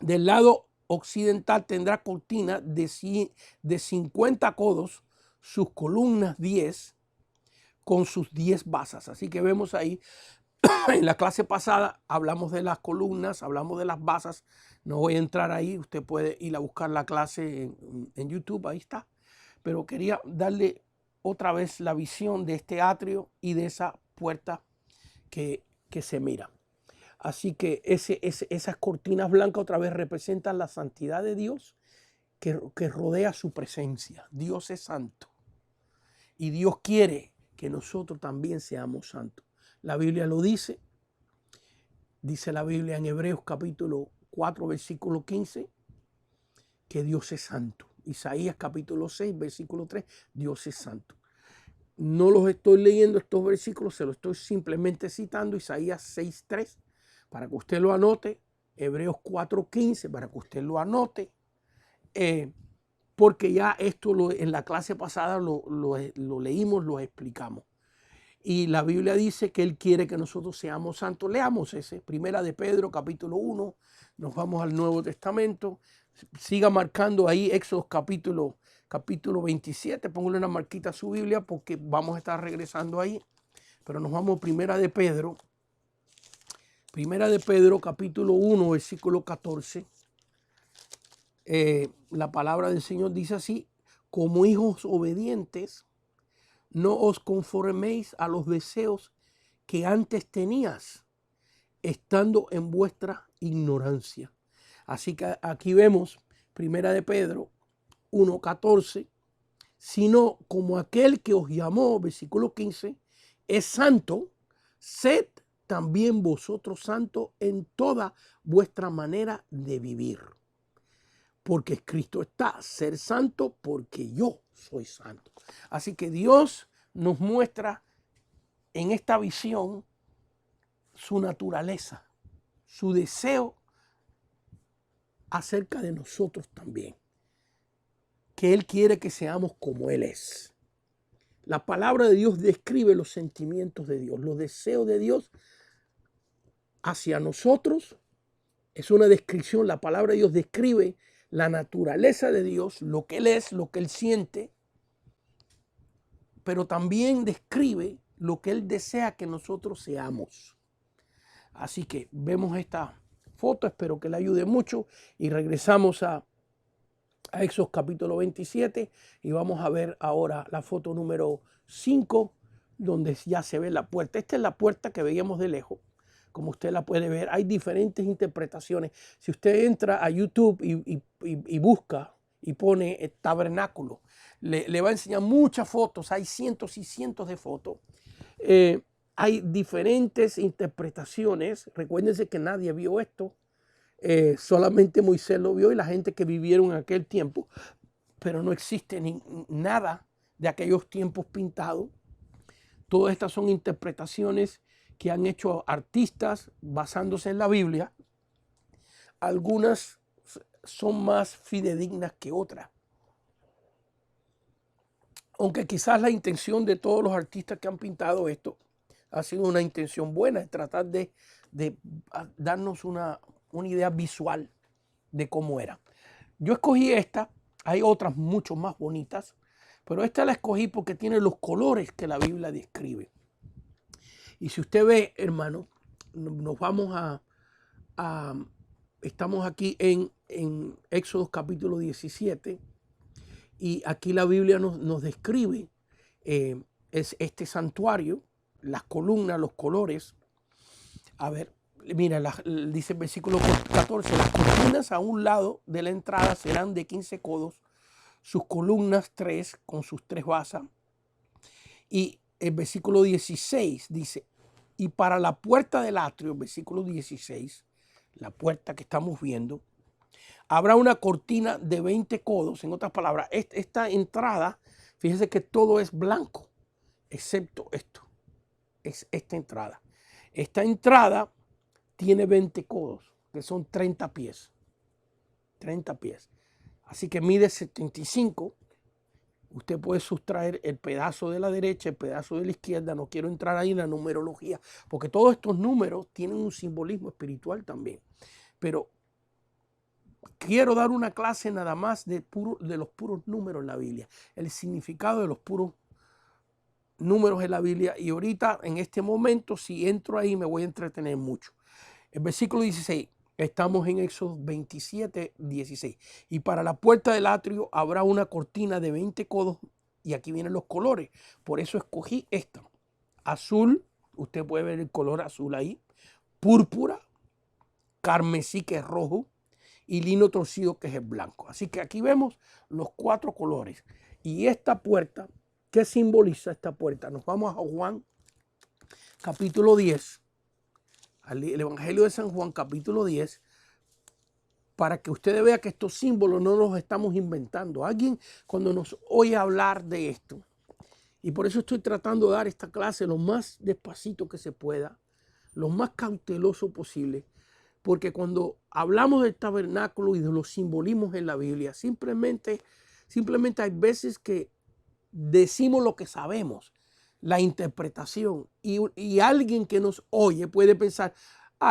del lado occidental tendrá cortina de 50 codos, sus columnas 10, con sus 10 basas. Así que vemos ahí, en la clase pasada hablamos de las columnas, hablamos de las basas. No voy a entrar ahí, usted puede ir a buscar la clase en YouTube, ahí está. Pero quería darle otra vez la visión de este atrio y de esa puerta que se mira. Así que esas cortinas blancas otra vez representan la santidad de Dios que rodea su presencia. Dios es santo y Dios quiere que nosotros también seamos santos. La Biblia lo dice la Biblia en Hebreos capítulo 4, versículo 15, que Dios es santo. Isaías capítulo 6, versículo 3, Dios es santo. No los estoy leyendo estos versículos, se los estoy simplemente citando. Isaías 6, 3, para que usted lo anote. Hebreos 4, 15, para que usted lo anote. Porque ya esto en la clase pasada lo leímos, lo explicamos. Y la Biblia dice que Él quiere que nosotros seamos santos. Leamos ese, Primera de Pedro, capítulo 1. Nos vamos al Nuevo Testamento. Siga marcando ahí Éxodo capítulo 27. Póngale una marquita a su Biblia porque vamos a estar regresando ahí. Pero nos vamos a Primera de Pedro. Primera de Pedro, capítulo 1, versículo 14. La palabra del Señor dice así: como hijos obedientes, no os conforméis a los deseos que antes tenías, estando en vuestra ignorancia. Así que aquí vemos, Primera de Pedro 1:14, sino como aquel que os llamó, versículo 15, es santo, sed también vosotros santos en toda vuestra manera de vivir. Porque Cristo está, ser santo porque yo soy santo. Así que Dios nos muestra en esta visión su naturaleza, su deseo acerca de nosotros también. Que Él quiere que seamos como Él es. La palabra de Dios describe los sentimientos de Dios, los deseos de Dios hacia nosotros. Es una descripción, la palabra de Dios describe la naturaleza de Dios, lo que Él es, lo que Él siente, pero también describe lo que Él desea que nosotros seamos. Así que vemos esta foto, espero que le ayude mucho y regresamos a Éxodo capítulo 27 y vamos a ver ahora la foto número 5, donde ya se ve la puerta. Esta es la puerta que veíamos de lejos. Como usted la puede ver, hay diferentes interpretaciones. Si usted entra a YouTube y busca y pone tabernáculo, le va a enseñar muchas fotos. Hay cientos y cientos de fotos. Hay diferentes interpretaciones. Recuérdense que nadie vio esto. Solamente Moisés lo vio y la gente que vivieron en aquel tiempo. Pero no existe nada de aquellos tiempos pintado. Todas estas son interpretaciones que han hecho artistas basándose en la Biblia. Algunas son más fidedignas que otras. Aunque quizás la intención de todos los artistas que han pintado esto ha sido una intención buena, es tratar de darnos una idea visual de cómo era. Yo escogí esta, hay otras mucho más bonitas, pero esta la escogí porque tiene los colores que la Biblia describe. Y si usted ve, hermano, nos vamos estamos aquí en Éxodo capítulo 17, y aquí la Biblia nos describe es este santuario, las columnas, los colores. A ver, mira, dice el versículo 14, las columnas a un lado de la entrada serán de 15 codos, sus columnas 3 con sus 3 basas. Y el versículo 16 dice, y para la puerta del atrio, versículo 16, la puerta que estamos viendo, habrá una cortina de 20 codos. En otras palabras, esta entrada, fíjese que todo es blanco, excepto esto, es esta entrada. Esta entrada tiene 20 codos, que son 30 pies. 30 pies. Así que mide 75. Usted puede sustraer el pedazo de la derecha, el pedazo de la izquierda. No quiero entrar ahí en la numerología, porque todos estos números tienen un simbolismo espiritual también. Pero quiero dar una clase nada más de los puros números en la Biblia, el significado de los puros números en la Biblia. Y ahorita, en este momento, si entro ahí, me voy a entretener mucho. El versículo 16, estamos en Éxodo 27, 16. Y para la puerta del atrio habrá una cortina de 20 codos. Y aquí vienen los colores. Por eso escogí esta. Azul, usted puede ver el color azul ahí. Púrpura, carmesí, que es rojo, y lino torcido, que es el blanco. Así que aquí vemos los 4 colores. Y esta puerta, ¿qué simboliza esta puerta? Nos vamos a Juan, capítulo 10. El Evangelio de San Juan, capítulo 10, para que ustedes vean que estos símbolos no los estamos inventando. Alguien cuando nos oye hablar de esto, y por eso estoy tratando de dar esta clase lo más despacito que se pueda, lo más cauteloso posible, porque cuando hablamos del tabernáculo y de los simbolismos en la Biblia, simplemente hay veces que decimos lo que sabemos, la interpretación, y alguien que nos oye puede pensar,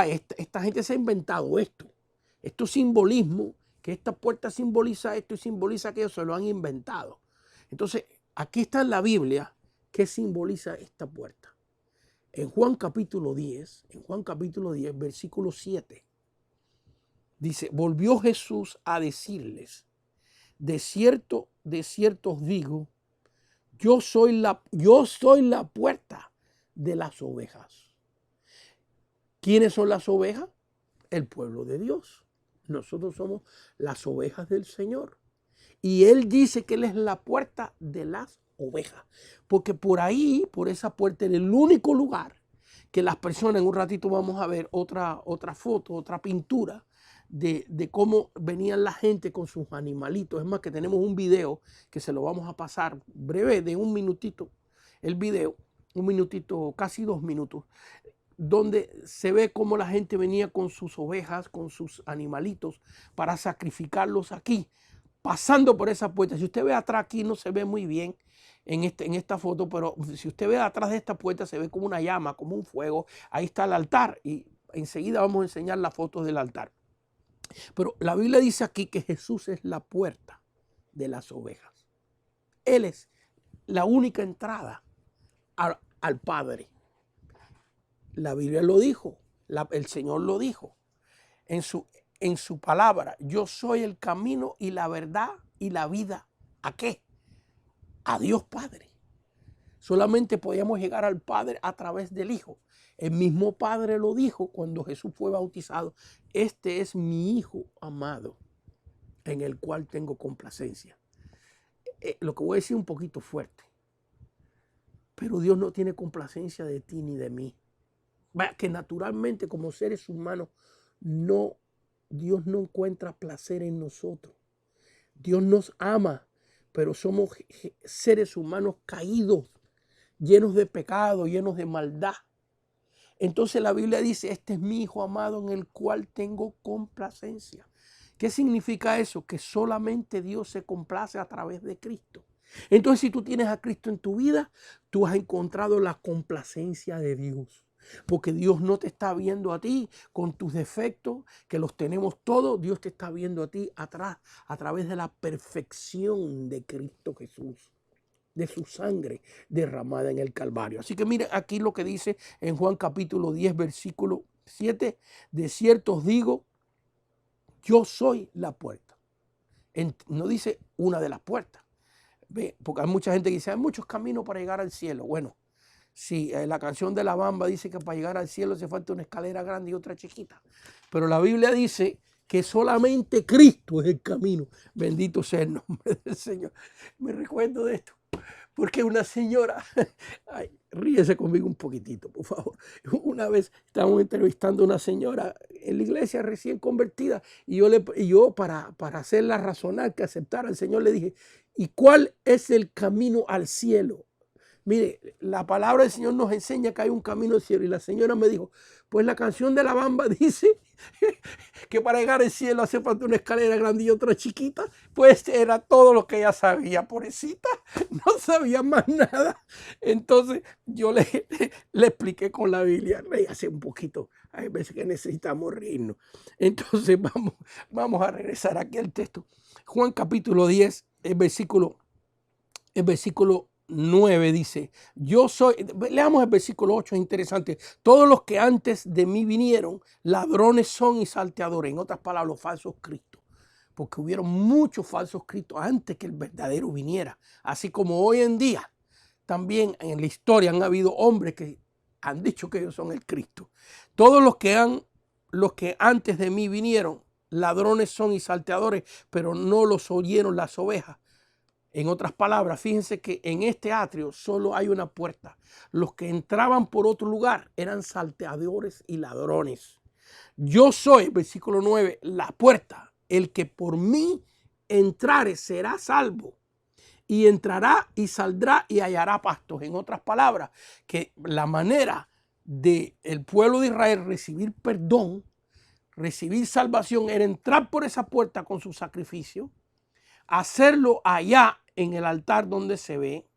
esta gente se ha inventado esto. Estos simbolismos, que esta puerta simboliza esto y simboliza aquello, se lo han inventado. Entonces, aquí está en la Biblia qué simboliza esta puerta. En Juan capítulo 10, versículo 7, dice, volvió Jesús a decirles, de cierto os digo, yo soy la puerta de las ovejas. ¿Quiénes son las ovejas? El pueblo de Dios. Nosotros somos las ovejas del Señor. Y Él dice que Él es la puerta de las ovejas. Porque por ahí, por esa puerta, en el único lugar que las personas, en un ratito vamos a ver otra foto, otra pintura, de cómo venían la gente con sus animalitos. Es más, que tenemos un video que se lo vamos a pasar breve, de un minutito, el video, un minutito, casi 2 minutos, donde se ve cómo la gente venía con sus ovejas, con sus animalitos, para sacrificarlos aquí, pasando por esa puerta. Si usted ve atrás, aquí no se ve muy bien en esta foto, pero si usted ve atrás de esta puerta, se ve como una llama, como un fuego. Ahí está el altar, y enseguida vamos a enseñar las fotos del altar. Pero la Biblia dice aquí que Jesús es la puerta de las ovejas. Él es la única entrada al Padre. La Biblia lo dijo, el Señor lo dijo en su palabra. Yo soy el camino y la verdad y la vida. ¿A qué? A Dios Padre. Solamente podíamos llegar al Padre a través del Hijo. El mismo Padre lo dijo cuando Jesús fue bautizado. Este es mi Hijo amado, en el cual tengo complacencia. Lo que voy a decir es un poquito fuerte, pero Dios no tiene complacencia de ti ni de mí. Que naturalmente, como seres humanos, Dios no encuentra placer en nosotros. Dios nos ama, pero somos seres humanos caídos, llenos de pecado, llenos de maldad. Entonces la Biblia dice, este es mi Hijo amado en el cual tengo complacencia. ¿Qué significa eso? Que solamente Dios se complace a través de Cristo. Entonces, si tú tienes a Cristo en tu vida, tú has encontrado la complacencia de Dios. Porque Dios no te está viendo a ti con tus defectos, que los tenemos todos. Dios te está viendo a ti atrás, a través de la perfección de Cristo Jesús, de su sangre derramada en el Calvario. Así que mire aquí lo que dice en Juan capítulo 10, versículo 7. De cierto os digo, yo soy la puerta. No dice una de las puertas. ¿Ve? Porque hay mucha gente que dice, hay muchos caminos para llegar al cielo. Bueno, sí, la canción de La Bamba dice que para llegar al cielo hace falta una escalera grande y otra chiquita. Pero la Biblia dice que solamente Cristo es el camino. Bendito sea el nombre del Señor. Me recuerdo de esto. Porque una señora, ay, ríese conmigo un poquitito, por favor. Una vez estábamos entrevistando a una señora en la iglesia recién convertida y yo para hacerla razonar que aceptara al Señor le dije, ¿y cuál es el camino al cielo? Mire, la palabra del Señor nos enseña que hay un camino al cielo. Y la señora me dijo, pues la canción de La Bamba dice que para llegar al cielo hace falta una escalera grande y otra chiquita. Pues era todo lo que ella sabía, pobrecita. No sabía más nada. Entonces yo le expliqué con la Biblia. Ríase un poquito. Hay veces que necesitamos reírnos. Entonces vamos a regresar aquí al texto. Juan capítulo 10, el versículo 9 dice, yo soy, leamos el versículo 8, es interesante, todos los que antes de mí vinieron, ladrones son y salteadores, en otras palabras, los falsos cristos, porque hubieron muchos falsos cristos antes que el verdadero viniera, así como hoy en día, también en la historia han habido hombres que han dicho que ellos son el Cristo. Todos los que antes de mí vinieron, ladrones son y salteadores, pero no los oyeron las ovejas. En otras palabras, fíjense que en este atrio solo hay una puerta. Los que entraban por otro lugar eran salteadores y ladrones. Yo soy, versículo 9, la puerta. El que por mí entrare será salvo. Y entrará y saldrá y hallará pastos. En otras palabras, que la manera del pueblo de Israel recibir perdón, recibir salvación, era entrar por esa puerta con su sacrificio, hacerlo allá en el altar donde se ve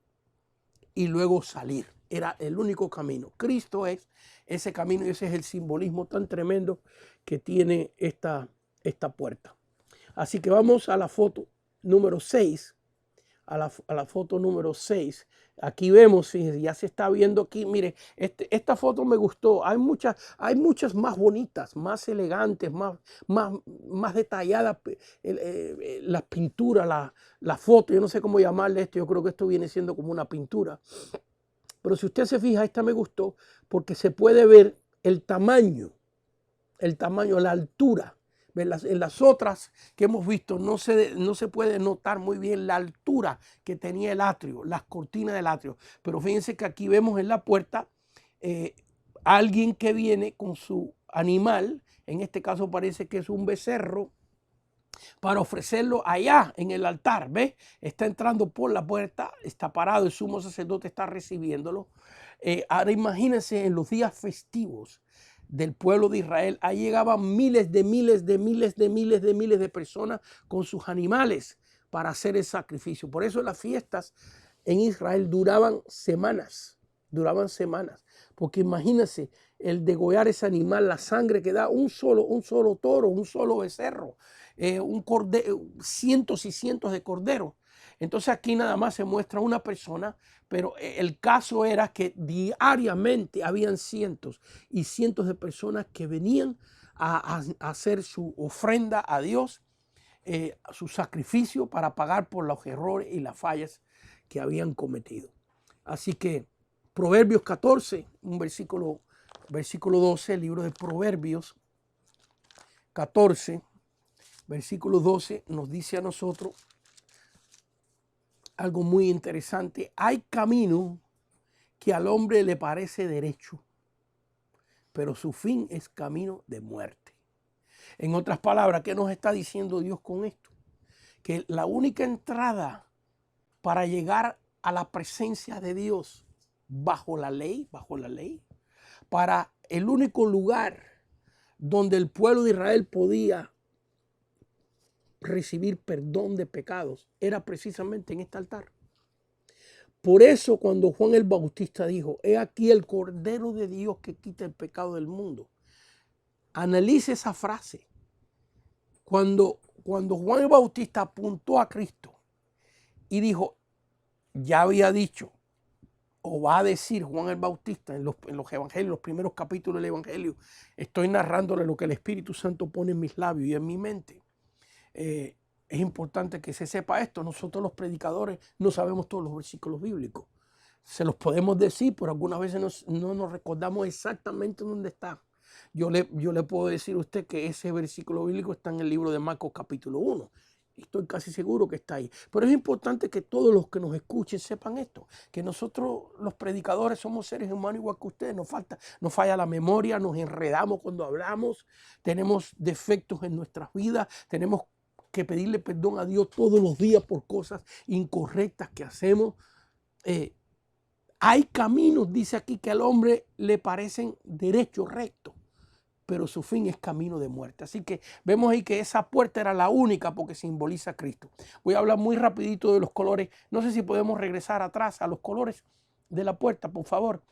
y luego salir. Era el único camino. Cristo es ese camino y ese es el simbolismo tan tremendo que tiene esta puerta. Así que vamos a la foto número 6. A la foto número 6. Aquí vemos, fíjense, ya se está viendo aquí. Mire, esta foto me gustó. Hay muchas más bonitas, más elegantes, más detalladas. Las pinturas, la foto, yo no sé cómo llamarle esto. Yo creo que esto viene siendo como una pintura. Pero si usted se fija, esta me gustó porque se puede ver el tamaño, la altura. En las otras que hemos visto no se puede notar muy bien la altura que tenía el atrio, las cortinas del atrio. Pero fíjense que aquí vemos en la puerta alguien que viene con su animal, en este caso parece que es un becerro, para ofrecerlo allá en el altar. ¿Ves? Está entrando por la puerta, está parado, el sumo sacerdote está recibiéndolo. Ahora imagínense en los días festivos del pueblo de Israel, ahí llegaban miles de personas con sus animales para hacer el sacrificio. Por eso las fiestas en Israel duraban semanas, porque imagínense el degollar ese animal, la sangre que da un solo toro, un solo becerro, cientos y cientos de corderos. Entonces aquí nada más se muestra una persona, pero el caso era que diariamente habían cientos y cientos de personas que venían a hacer su ofrenda a Dios, su sacrificio para pagar por los errores y las fallas que habían cometido. Así que Proverbios 14, un versículo 12, el libro de Proverbios 14, versículo 12, nos dice a nosotros algo muy interesante. Hay camino que al hombre le parece derecho, pero su fin es camino de muerte. En otras palabras, ¿qué nos está diciendo Dios con esto? Que la única entrada para llegar a la presencia de Dios bajo la ley, para el único lugar donde el pueblo de Israel podía recibir perdón de pecados, era precisamente en este altar. Por eso cuando Juan el Bautista dijo, he aquí el Cordero de Dios que quita el pecado del mundo. Analice esa frase. Cuando Juan el Bautista apuntó a Cristo y dijo, ya había dicho, o va a decir Juan el Bautista en los evangelios, los primeros capítulos del evangelio, estoy narrándole lo que el Espíritu Santo pone en mis labios y en mi mente. Es importante que se sepa esto. Nosotros los predicadores no sabemos todos los versículos bíblicos. Se los podemos decir, pero algunas veces no nos recordamos exactamente dónde está. Yo le puedo decir a usted que ese versículo bíblico está en el libro de Marcos capítulo 1. Estoy casi seguro que está ahí. Pero es importante que todos los que nos escuchen sepan esto, que nosotros los predicadores somos seres humanos igual que ustedes. Nos falla la memoria, nos enredamos cuando hablamos, tenemos defectos en nuestras vidas, tenemos que pedirle perdón a Dios todos los días por cosas incorrectas que hacemos. Hay caminos, dice aquí, que al hombre le parecen derechos, rectos, pero su fin es camino de muerte. Así que vemos ahí que esa puerta era la única porque simboliza a Cristo. Voy a hablar muy rapidito de los colores. No sé si podemos regresar atrás a los colores de la puerta, por favor.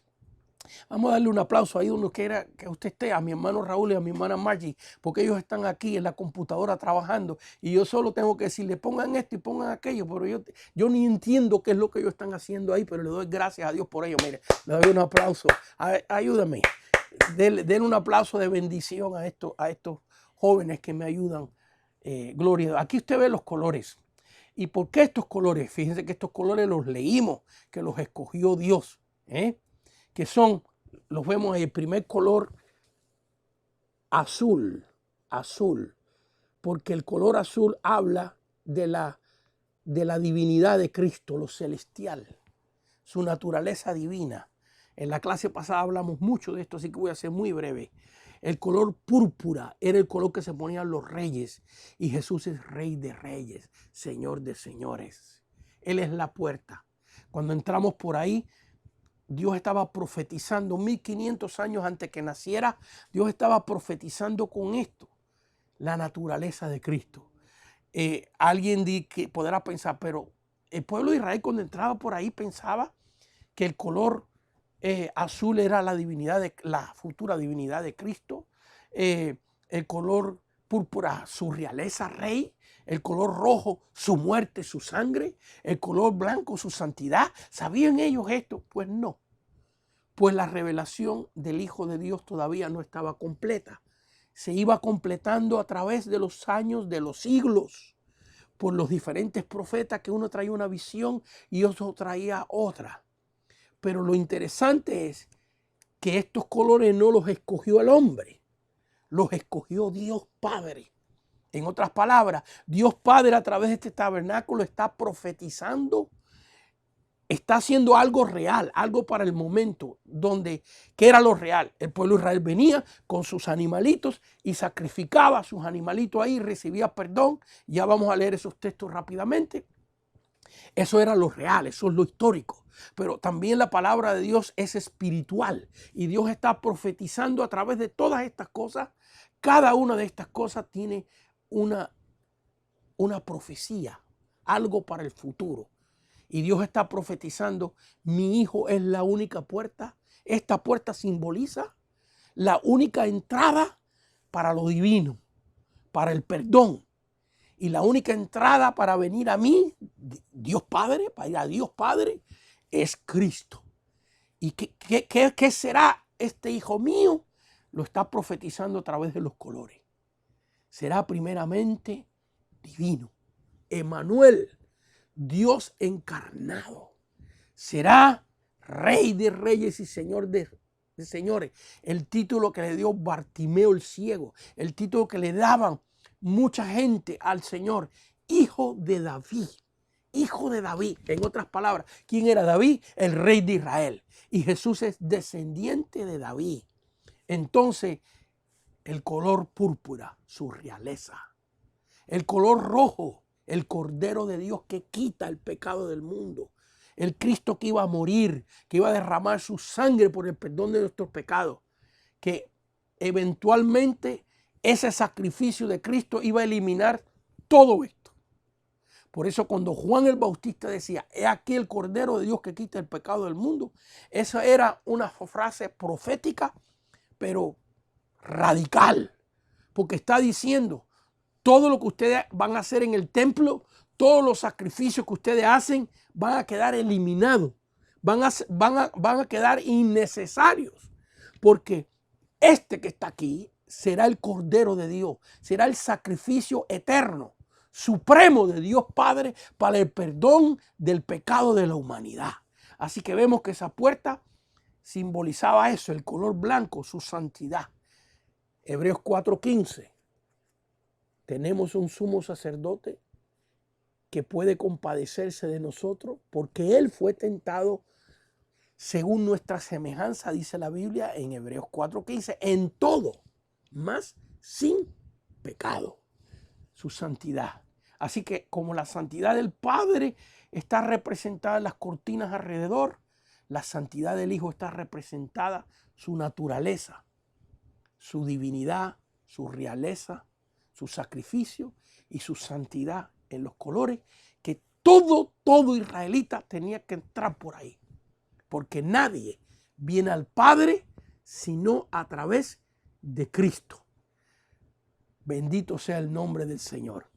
Vamos a darle un aplauso ahí donde quiera que usted esté, a mi hermano Raúl y a mi hermana Margie, porque ellos están aquí en la computadora trabajando y yo solo tengo que decirle, pongan esto y pongan aquello, pero yo ni entiendo qué es lo que ellos están haciendo ahí, pero le doy gracias a Dios por ello. Mire, le doy un aplauso. Ayúdame. Den un aplauso de bendición a estos jóvenes que me ayudan. Gloria. Aquí usted ve los colores. ¿Y por qué estos colores? Fíjense que estos colores los leímos, que los escogió Dios. Que son, los vemos en el primer color azul, porque el color azul habla de la divinidad de Cristo, lo celestial, su naturaleza divina. En la clase pasada hablamos mucho de esto, así que voy a ser muy breve. El color púrpura era el color que se ponían los reyes y Jesús es Rey de reyes, Señor de señores. Él es la puerta. Cuando entramos por ahí, Dios estaba profetizando 1500 años antes que naciera. Dios estaba profetizando con esto, la naturaleza de Cristo. Alguien que podrá pensar, pero el pueblo de Israel cuando entraba por ahí pensaba que el color azul era la futura divinidad de Cristo. El color púrpura, su realeza rey. El color rojo, su muerte, su sangre. El color blanco, su santidad. ¿Sabían ellos esto? Pues no. Pues la revelación del Hijo de Dios todavía no estaba completa. Se iba completando a través de los años, de los siglos, por los diferentes profetas, que uno traía una visión y otro traía otra. Pero lo interesante es que estos colores no los escogió el hombre, los escogió Dios Padre. En otras palabras, Dios Padre a través de este tabernáculo está profetizando, está haciendo algo real, algo para el momento que era lo real. El pueblo de Israel venía con sus animalitos y sacrificaba a sus animalitos ahí, recibía perdón. Ya vamos a leer esos textos rápidamente. Eso era lo real, eso es lo histórico. Pero también la palabra de Dios es espiritual y Dios está profetizando a través de todas estas cosas. Cada una de estas cosas tiene una profecía, algo para el futuro. Y Dios está profetizando, mi hijo es la única puerta. Esta puerta simboliza la única entrada para lo divino, para el perdón. Y la única entrada para venir a mí, Dios Padre, para ir a Dios Padre, es Cristo. ¿Y qué será este hijo mío? Lo está profetizando a través de los colores. Será primeramente divino. Emmanuel, Dios encarnado. Será Rey de reyes y Señor de señores. El título que le dio Bartimeo el ciego. El título que le daban mucha gente al Señor. Hijo de David. Hijo de David. En otras palabras, ¿quién era David? El rey de Israel. Y Jesús es descendiente de David. Entonces, el color púrpura, su realeza. El color rojo, el Cordero de Dios que quita el pecado del mundo. El Cristo que iba a morir, que iba a derramar su sangre por el perdón de nuestros pecados. Que eventualmente ese sacrificio de Cristo iba a eliminar todo esto. Por eso cuando Juan el Bautista decía, he aquí el Cordero de Dios que quita el pecado del mundo, esa era una frase profética, pero radical, porque está diciendo, todo lo que ustedes van a hacer en el templo, todos los sacrificios que ustedes hacen van a quedar eliminados, van a quedar innecesarios, porque este que está aquí será el Cordero de Dios, será el sacrificio eterno, supremo de Dios Padre para el perdón del pecado de la humanidad. Así que vemos que esa puerta simbolizaba eso, el color blanco, su santidad. Hebreos 4:15. Tenemos un sumo sacerdote que puede compadecerse de nosotros porque él fue tentado según nuestra semejanza, dice la Biblia en Hebreos 4:15, en todo, mas sin pecado, su santidad. Así que como la santidad del Padre está representada en las cortinas alrededor, la santidad del Hijo está representada, su naturaleza, su divinidad, su realeza, su sacrificio y su santidad en los colores, que todo israelita tenía que entrar por ahí. Porque nadie viene al Padre sino a través de Cristo. Bendito sea el nombre del Señor.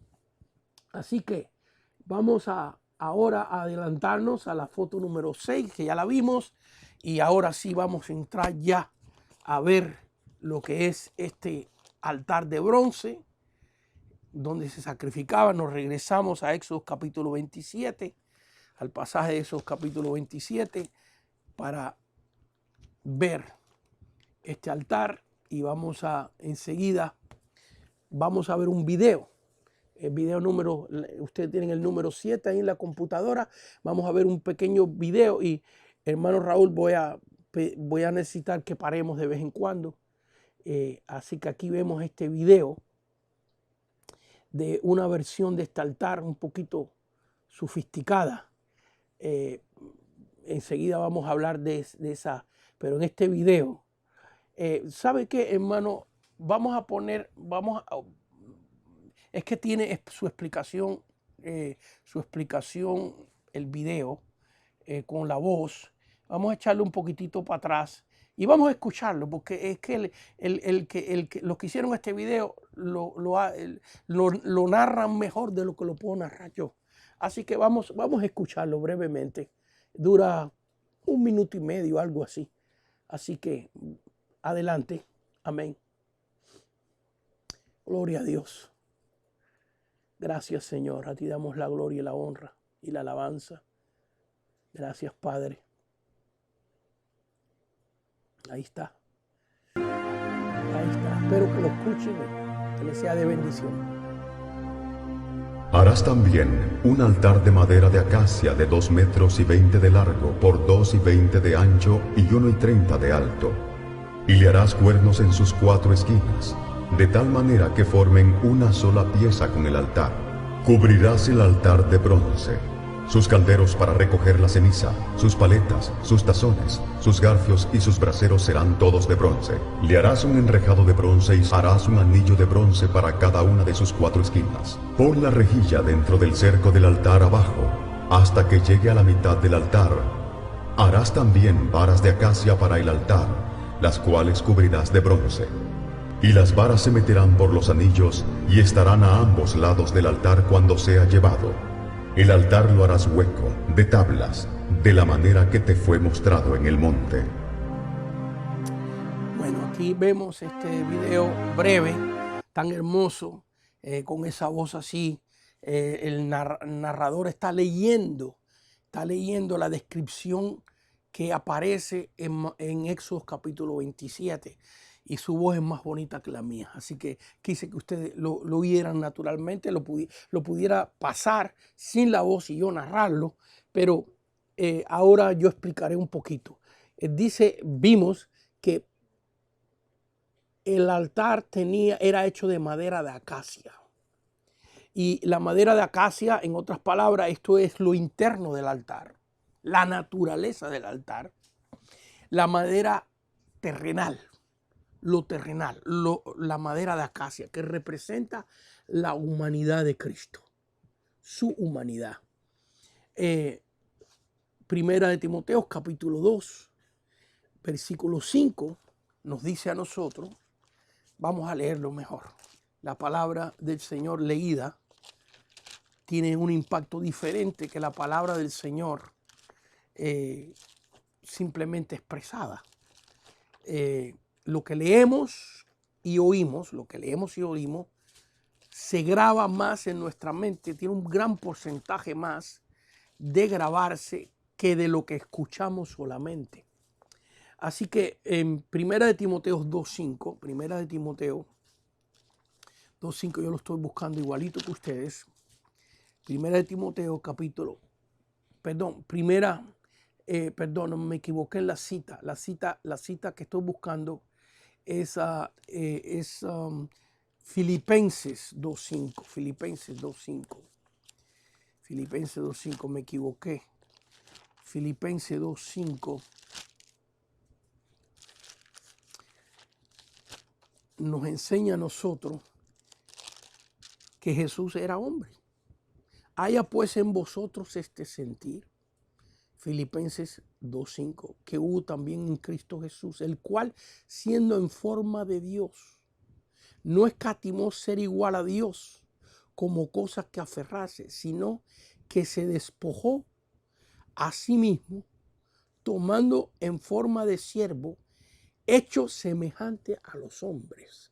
Así que vamos ahora a adelantarnos a la foto número 6, que ya la vimos, y ahora sí vamos a entrar ya a ver lo que es este altar de bronce donde se sacrificaba. Nos regresamos a Éxodo capítulo 27, al pasaje de Éxodo capítulo 27, para ver este altar, y enseguida vamos a ver un video. El video número, ustedes tienen el número 7 ahí en la computadora. Vamos a ver un pequeño video y hermano Raúl voy a necesitar que paremos de vez en cuando. Así que aquí vemos este video de una versión de este altar un poquito sofisticada. Enseguida vamos a hablar de esa, pero en este video, ¿sabe qué, hermano? Es que tiene su explicación, el video, con la voz. Vamos a echarle un poquitito para atrás y vamos a escucharlo, porque es que los que hicieron este video lo narran mejor de lo que lo puedo narrar yo. Así que vamos a escucharlo brevemente. Dura 1 minuto y medio, algo así. Así que adelante. Amén. Gloria a Dios. Gracias, Señor. A ti damos la gloria y la honra y la alabanza. Gracias, Padre. Ahí está. Ahí está. Espero que lo escuchen, que les sea de bendición. Harás también un altar de madera de acacia de 2 metros y 20 de largo por 2 y 20 de ancho y 1 y 30 de alto. Y le harás cuernos en sus 4 esquinas, de tal manera que formen una sola pieza con el altar. Cubrirás el altar de bronce, sus calderos para recoger la ceniza, sus paletas, sus tazones, sus garfios y sus braseros serán todos de bronce. Le harás un enrejado de bronce y harás un anillo de bronce para cada una de sus 4 esquinas. Pon la rejilla dentro del cerco del altar abajo, hasta que llegue a la mitad del altar. Harás también varas de acacia para el altar, las cuales cubrirás de bronce. Y las varas se meterán por los anillos y estarán a ambos lados del altar cuando sea llevado. El altar lo harás hueco, de tablas, de la manera que te fue mostrado en el monte. Bueno, aquí vemos este video breve, tan hermoso, con esa voz así. El narrador está leyendo la descripción que aparece en Éxodo capítulo 27. Y su voz es más bonita que la mía. Así que quise que ustedes lo oyeran naturalmente, lo pudiera pasar sin la voz y yo narrarlo. Pero ahora yo explicaré un poquito. Vimos que el altar era hecho de madera de acacia. Y la madera de acacia, en otras palabras, esto es lo interno del altar, la naturaleza del altar, la madera terrenal. Lo terrenal, la madera de acacia, que representa la humanidad de Cristo, su humanidad. Primera de Timoteo, capítulo 2, versículo 5, nos dice a nosotros, vamos a leerlo mejor. La palabra del Señor leída tiene un impacto diferente que la palabra del Señor simplemente expresada. Lo que leemos y oímos, se graba más en nuestra mente, tiene un gran porcentaje más de grabarse que de lo que escuchamos solamente. Así que en Primera de Timoteo 2.5, yo lo estoy buscando igualito que ustedes. Primera de Timoteo me equivoqué en la cita. La cita que estoy buscando es Filipenses 2.5. Filipenses 2.5, me equivoqué. Filipenses 2.5 nos enseña a nosotros que Jesús era hombre. Haya pues en vosotros este sentir, Filipenses 2.5, que hubo también en Cristo Jesús, el cual, siendo en forma de Dios, no escatimó ser igual a Dios como cosa que aferrarse, sino que se despojó a sí mismo, tomando en forma de siervo, hecho semejante a los hombres.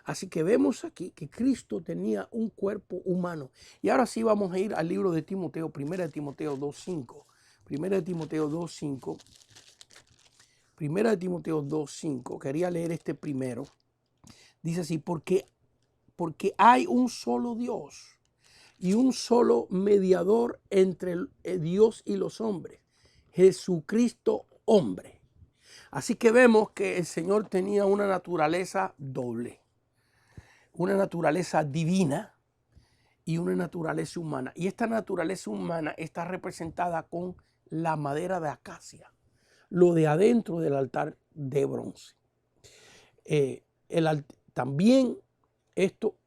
Así que vemos aquí que Cristo tenía un cuerpo humano. Y ahora sí vamos a ir al libro de Timoteo, 1 de Timoteo 2.5. 1 de Timoteo 2.5. 1 de Timoteo 2.5. Quería leer este primero. Dice así, porque hay un solo Dios y un solo mediador entre Dios y los hombres, Jesucristo hombre. Así que vemos que el Señor tenía una naturaleza doble, una naturaleza divina y una naturaleza humana. Y esta naturaleza humana está representada con la madera de acacia, lo de adentro del altar de bronce. También esto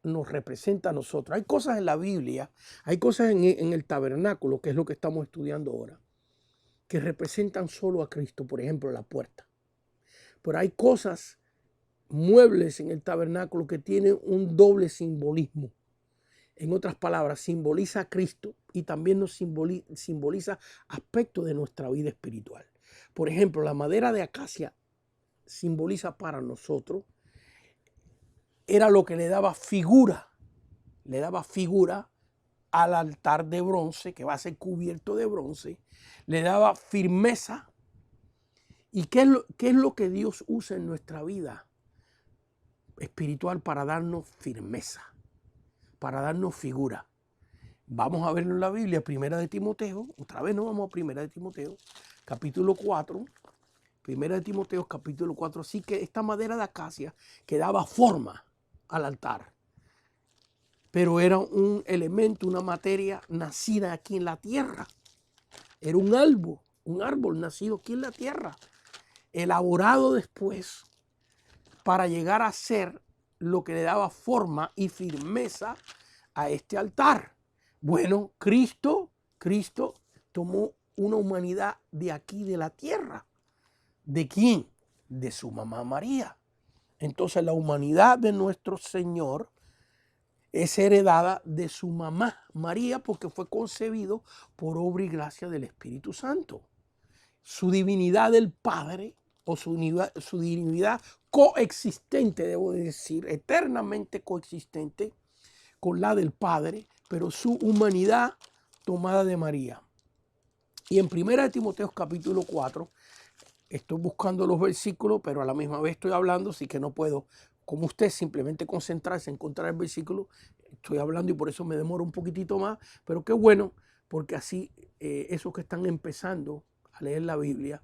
nos representa a nosotros. Hay cosas en la Biblia, hay cosas en el tabernáculo, que es lo que estamos estudiando ahora, que representan solo a Cristo, por ejemplo, la puerta. Pero hay cosas, muebles en el tabernáculo que tienen un doble simbolismo. En otras palabras, simboliza a Cristo y también nos simboliza aspectos de nuestra vida espiritual. Por ejemplo, la madera de acacia simboliza para nosotros, era lo que le daba figura al altar de bronce, que va a ser cubierto de bronce, le daba firmeza. ¿Y qué es lo que Dios usa en nuestra vida espiritual para darnos firmeza, para darnos figura? Vamos a verlo en la Biblia, 1 de Timoteo, otra vez nos vamos a 1 de Timoteo, capítulo 4, 1 de Timoteo, capítulo 4, así que esta madera de acacia que daba forma al altar, pero era un elemento, una materia nacida aquí en la tierra, era un árbol nacido aquí en la tierra, elaborado después para llegar a ser lo que le daba forma y firmeza a este altar. Bueno, Cristo tomó una humanidad de aquí, de la tierra. ¿De quién? De su mamá María. Entonces la humanidad de nuestro Señor es heredada de su mamá María porque fue concebido por obra y gracia del Espíritu Santo. Su divinidad del Padre, o su divinidad coexistente, debo decir, eternamente coexistente con la del Padre, pero su humanidad tomada de María. Y en 1 de Timoteo capítulo 4, estoy buscando los versículos, pero a la misma vez estoy hablando, así que no puedo, como usted, simplemente concentrarse en encontrar el versículo. Estoy hablando y por eso me demoro un poquitito más, pero qué bueno, porque así esos que están empezando a leer la Biblia,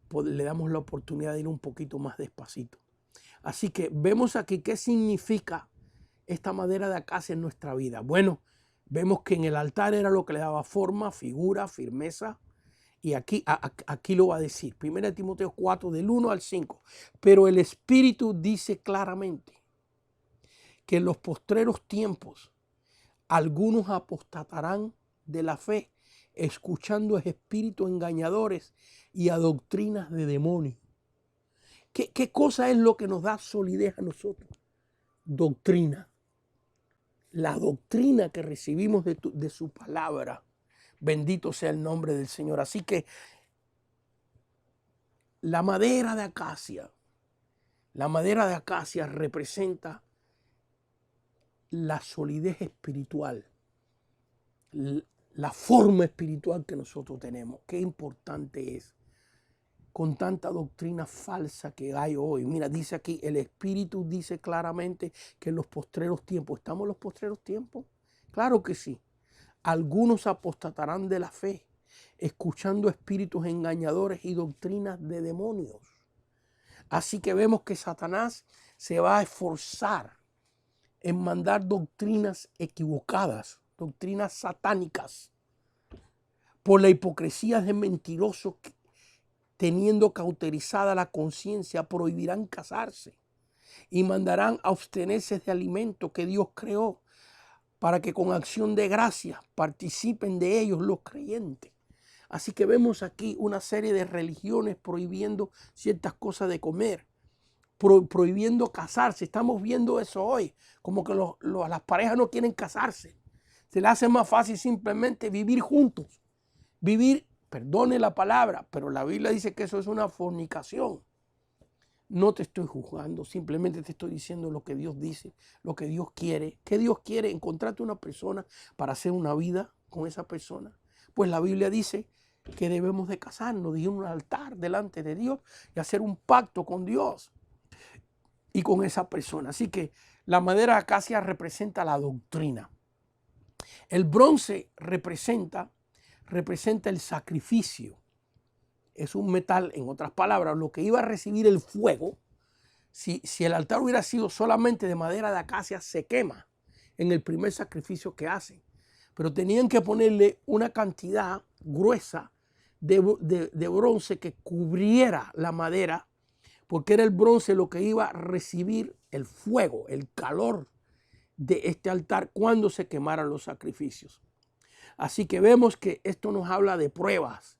pues le damos la oportunidad de ir un poquito más despacito. Así que vemos aquí qué significa esta madera de acacia en nuestra vida. Bueno, vemos que en el altar era lo que le daba forma, figura, firmeza. Y aquí lo va a decir. 1 Timoteo 4, del 1 al 5. Pero el Espíritu dice claramente que en los postreros tiempos algunos apostatarán de la fe, escuchando a espíritus engañadores y a doctrinas de demonios. ¿Qué cosa es lo que nos da solidez a nosotros? Doctrina. La doctrina que recibimos de su palabra. Bendito sea el nombre del Señor. Así que la madera de acacia representa la solidez espiritual, la forma espiritual que nosotros tenemos. Qué importante es con tanta doctrina falsa que hay hoy. Mira, dice aquí, el Espíritu dice claramente que en los postreros tiempos, ¿estamos en los postreros tiempos? Claro que sí. Algunos apostatarán de la fe, escuchando espíritus engañadores y doctrinas de demonios. Así que vemos que Satanás se va a esforzar en mandar doctrinas equivocadas, doctrinas satánicas, por la hipocresía de mentirosos que, teniendo cauterizada la conciencia, prohibirán casarse y mandarán abstenerse de alimento que Dios creó para que con acción de gracia participen de ellos los creyentes. Así que vemos aquí una serie de religiones prohibiendo ciertas cosas de comer, prohibiendo casarse. Estamos viendo eso hoy, como que las parejas no quieren casarse. Se les hace más fácil simplemente vivir juntos, vivir, perdone la palabra, pero la Biblia dice que eso es una fornicación. No te estoy juzgando, simplemente te estoy diciendo lo que Dios dice, lo que Dios quiere. ¿Qué Dios quiere? Encontrarte una persona para hacer una vida con esa persona. Pues la Biblia dice que debemos de casarnos, de ir a un altar delante de Dios y hacer un pacto con Dios y con esa persona. Así que la madera de acacia representa la doctrina. El bronce representa el sacrificio. Es un metal, en otras palabras, lo que iba a recibir el fuego. Si el altar hubiera sido solamente de madera de acacia, se quema en el primer sacrificio que hacen. Pero tenían que ponerle una cantidad gruesa de bronce que cubriera la madera, porque era el bronce lo que iba a recibir el fuego, el calor de este altar cuando se quemaran los sacrificios. Así que vemos que esto nos habla de pruebas,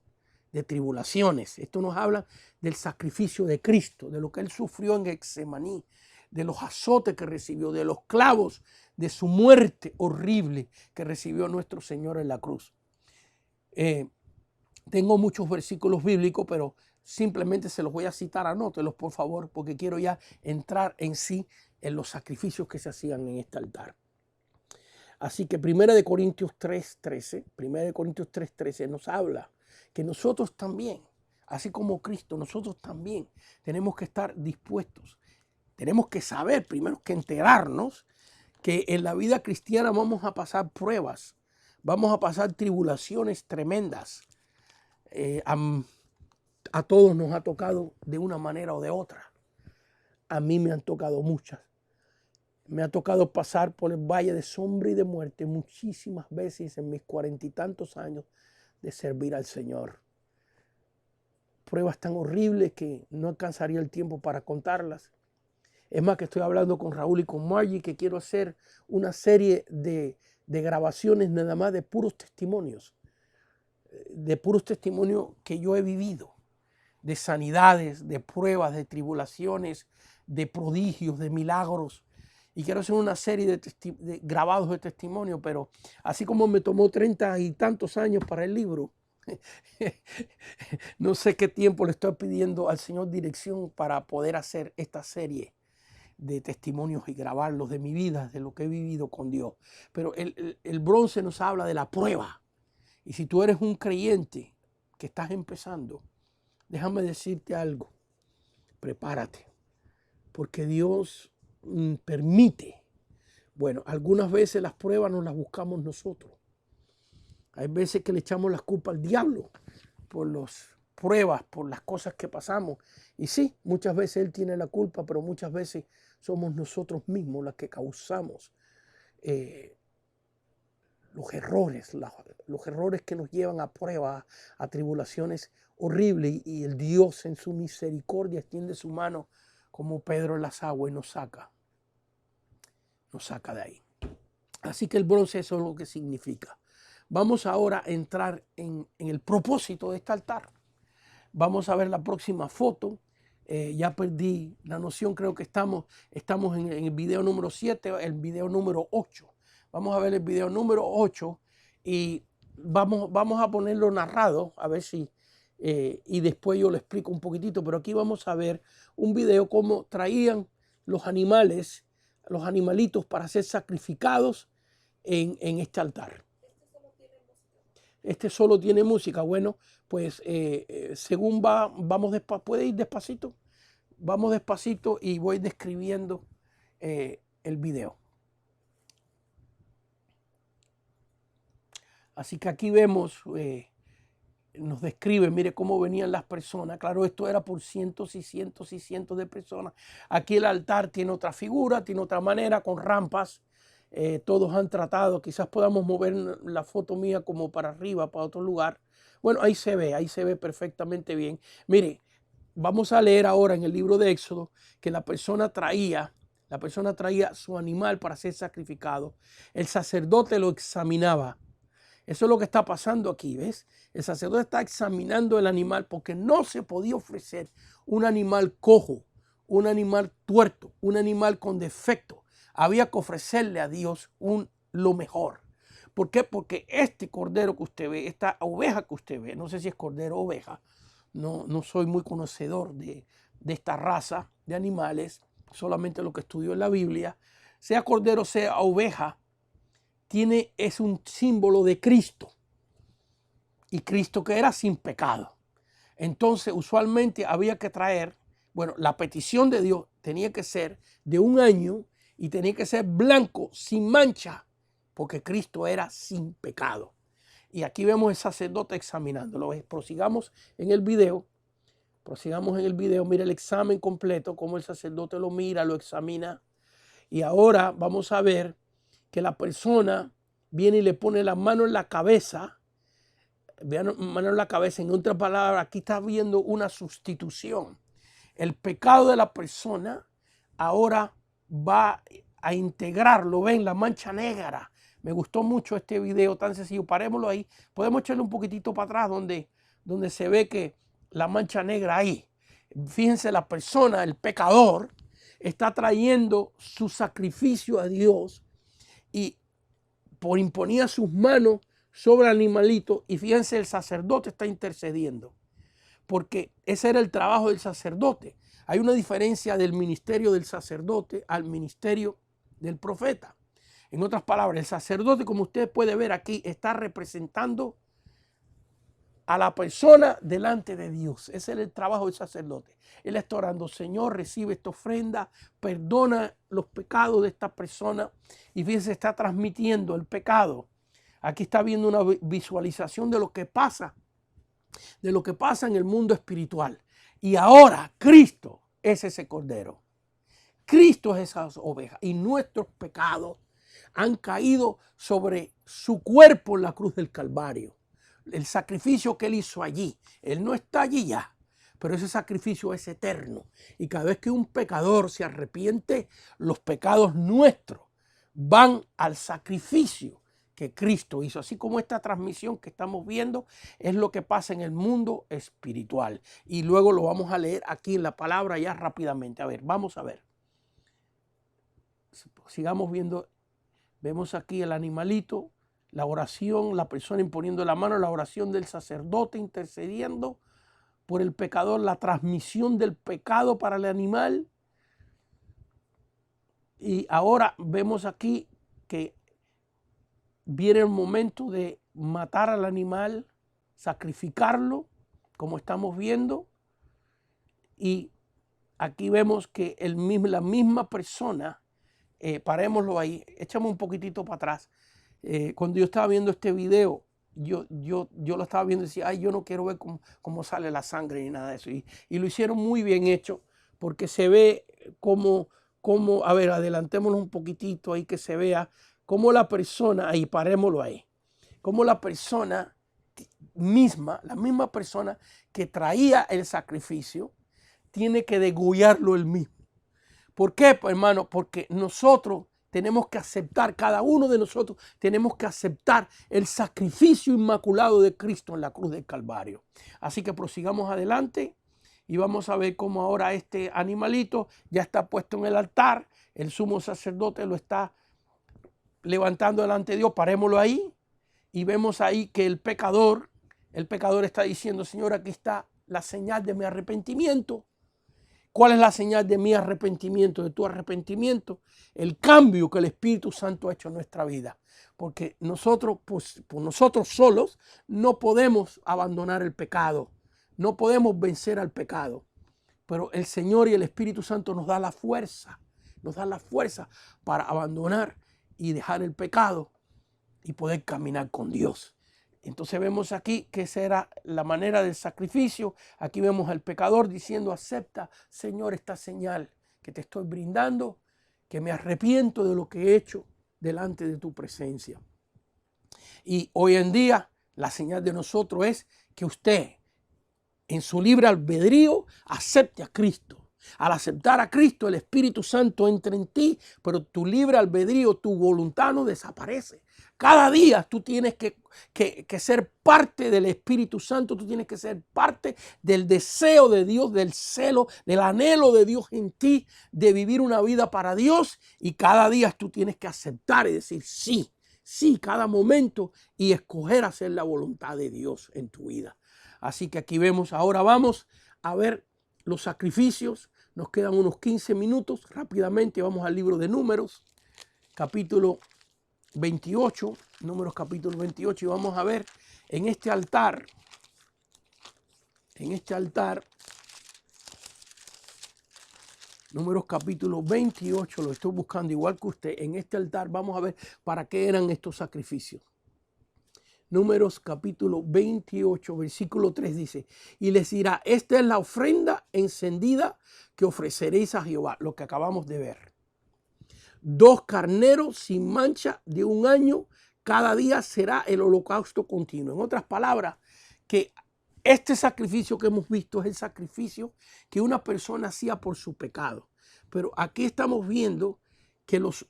de tribulaciones. Esto nos habla del sacrificio de Cristo, de lo que Él sufrió en Getsemaní, de los azotes que recibió, de los clavos, de su muerte horrible que recibió nuestro Señor en la cruz. Tengo muchos versículos bíblicos, pero simplemente se los voy a citar. Anótelos, por favor, porque quiero ya entrar en sí en los sacrificios que se hacían en este altar. Así que 1 Corintios 3:13 nos habla que nosotros también, así como Cristo, nosotros también tenemos que estar dispuestos. Tenemos que saber, primero que enterarnos, que en la vida cristiana vamos a pasar pruebas, vamos a pasar tribulaciones tremendas. A todos nos ha tocado de una manera o de otra. A mí me han tocado muchas. Me ha tocado pasar por el valle de sombra y de muerte muchísimas veces en mis 40 y tantos años de servir al Señor. Pruebas tan horribles que no alcanzaría el tiempo para contarlas. Es más, que estoy hablando con Raúl y con Margie que quiero hacer una serie de grabaciones nada más de puros testimonios que yo he vivido, de sanidades, de pruebas, de tribulaciones, de prodigios, de milagros. Y quiero hacer una serie de grabados de testimonio, pero así como me tomó 30 y tantos años para el libro, no sé qué tiempo le estoy pidiendo al Señor dirección para poder hacer esta serie de testimonios y grabarlos de mi vida, de lo que he vivido con Dios. Pero el bronce nos habla de la prueba. Y si tú eres un creyente que estás empezando, déjame decirte algo. Prepárate, porque Dios permite. Bueno, algunas veces las pruebas nos las buscamos nosotros. Hay veces que le echamos las culpas al diablo por las pruebas, por las cosas que pasamos. Y sí, muchas veces él tiene la culpa, pero muchas veces somos nosotros mismos los que causamos los errores que nos llevan a pruebas, a tribulaciones horribles. Y el Dios en su misericordia extiende su mano como Pedro en las aguas y nos saca de ahí. Así que el bronce eso es lo que significa. Vamos ahora a entrar en el propósito de este altar. Vamos a ver la próxima foto. Ya perdí la noción, creo que estamos en el video número 7, el video número 8. Vamos a ver el video número 8 y vamos a ponerlo narrado, a ver si, y después yo lo explico un poquitito, pero aquí vamos a ver un video cómo traían los animales, los animalitos para ser sacrificados en este altar. Este solo tiene música. Bueno, pues según vamos despacito, puede ir despacito. Vamos despacito y voy describiendo el video. Así que aquí vemos, nos describe, mire cómo venían las personas. Claro, esto era por cientos y cientos y cientos de personas. Aquí el altar tiene otra figura, tiene otra manera, con rampas. Todos han tratado, quizás podamos mover la foto mía como para arriba, para otro lugar. Bueno, ahí se ve perfectamente bien. Mire, vamos a leer ahora en el libro de Éxodo que la persona traía su animal para ser sacrificado. El sacerdote lo examinaba. Eso es lo que está pasando aquí, ¿ves? El sacerdote está examinando el animal porque no se podía ofrecer un animal cojo, un animal tuerto, un animal con defecto. Había que ofrecerle a Dios lo mejor. ¿Por qué? Porque este cordero que usted ve, esta oveja que usted ve, no sé si es cordero o oveja, no soy muy conocedor de esta raza de animales, solamente lo que estudio en la Biblia, sea cordero, sea oveja, es un símbolo de Cristo. Y Cristo que era sin pecado. Entonces, usualmente había que traer, bueno, la petición de Dios tenía que ser de 1 año y tenía que ser blanco, sin mancha, porque Cristo era sin pecado. Y aquí vemos el sacerdote examinándolo. Prosigamos en el video. Mira el examen completo, cómo el sacerdote lo mira, lo examina. Y ahora vamos a ver que la persona viene y le pone la mano en la cabeza. Mano en la cabeza, en otra palabra, aquí está viendo una sustitución. El pecado de la persona ahora va a integrarlo. Ven, la mancha negra. Me gustó mucho este video tan sencillo. Parémoslo ahí. Podemos echarle un poquitito para atrás donde se ve que la mancha negra ahí. Fíjense, la persona, el pecador, está trayendo su sacrificio a Dios y imponía sus manos sobre el animalito. Y fíjense, el sacerdote está intercediendo, porque ese era el trabajo del sacerdote. Hay una diferencia del ministerio del sacerdote al ministerio del profeta. En otras palabras, el sacerdote, como usted puede ver aquí, está representando a la persona delante de Dios. Ese es el trabajo del sacerdote. Él está orando: Señor, recibe esta ofrenda, perdona los pecados de esta persona. Y fíjense, está transmitiendo el pecado. Aquí está viendo una visualización de lo que pasa en el mundo espiritual. Y ahora Cristo es ese cordero. Cristo es esa oveja. Y nuestros pecados han caído sobre su cuerpo en la cruz del Calvario. El sacrificio que él hizo allí, él no está allí ya, pero ese sacrificio es eterno. Y cada vez que un pecador se arrepiente, los pecados nuestros van al sacrificio que Cristo hizo. Así como esta transmisión que estamos viendo es lo que pasa en el mundo espiritual. Y luego lo vamos a leer aquí en la palabra ya rápidamente. A ver, vamos a ver. Sigamos viendo. Vemos aquí el animalito, la oración, la persona imponiendo la mano, la oración del sacerdote intercediendo por el pecador, la transmisión del pecado para el animal. Y ahora vemos aquí que viene el momento de matar al animal, sacrificarlo, como estamos viendo. Y aquí vemos que la misma persona, parémoslo ahí, échame un poquitito para atrás. Cuando yo estaba viendo este video, yo lo estaba viendo y decía: ay, yo no quiero ver cómo sale la sangre ni nada de eso. Y lo hicieron muy bien hecho, porque se ve como, a ver, adelantémonos un poquitito ahí, que se vea cómo la persona, ahí parémoslo ahí, cómo la persona misma, la misma persona que traía el sacrificio, tiene que degollarlo él mismo. ¿Por qué, pues, hermano? Porque nosotros tenemos que aceptar, cada uno de nosotros tenemos que aceptar el sacrificio inmaculado de Cristo en la cruz del Calvario. Así que prosigamos adelante y vamos a ver cómo ahora este animalito ya está puesto en el altar. El sumo sacerdote lo está levantando delante de Dios. Parémoslo ahí y vemos ahí que el pecador está diciendo: Señor, aquí está la señal de mi arrepentimiento. ¿Cuál es la señal de mi arrepentimiento, de tu arrepentimiento? El cambio que el Espíritu Santo ha hecho en nuestra vida. Porque nosotros, pues, por nosotros solos, no podemos abandonar el pecado. No podemos vencer al pecado. Pero el Señor y el Espíritu Santo nos da la fuerza. Nos da la fuerza para abandonar y dejar el pecado y poder caminar con Dios. Entonces vemos aquí que esa era la manera del sacrificio. Aquí vemos al pecador diciendo: acepta, Señor, esta señal que te estoy brindando, que me arrepiento de lo que he hecho delante de tu presencia. Y hoy en día la señal de nosotros es que usted, en su libre albedrío, acepte a Cristo. Al aceptar a Cristo, el Espíritu Santo entra en ti, pero tu libre albedrío, tu voluntad no desaparece. Cada día tú tienes que ser parte del Espíritu Santo, tú tienes que ser parte del deseo de Dios, del celo, del anhelo de Dios en ti, de vivir una vida para Dios. Y cada día tú tienes que aceptar y decir sí, sí, cada momento, y escoger hacer la voluntad de Dios en tu vida. Así que aquí vemos, ahora vamos a ver los sacrificios. Nos quedan unos 15 minutos. Rápidamente vamos al libro de Números, capítulo 28, Números capítulo 28, y vamos a ver en este altar, Números capítulo 28, lo estoy buscando igual que usted. En este altar vamos a ver para qué eran estos sacrificios. Números capítulo 28, versículo 3 dice: y les dirá: esta es la ofrenda encendida que ofreceréis a Jehová, lo que acabamos de ver. 2 carneros sin mancha de 1 año, cada día será el holocausto continuo. En otras palabras, que este sacrificio que hemos visto es el sacrificio que una persona hacía por su pecado. Pero aquí estamos viendo que los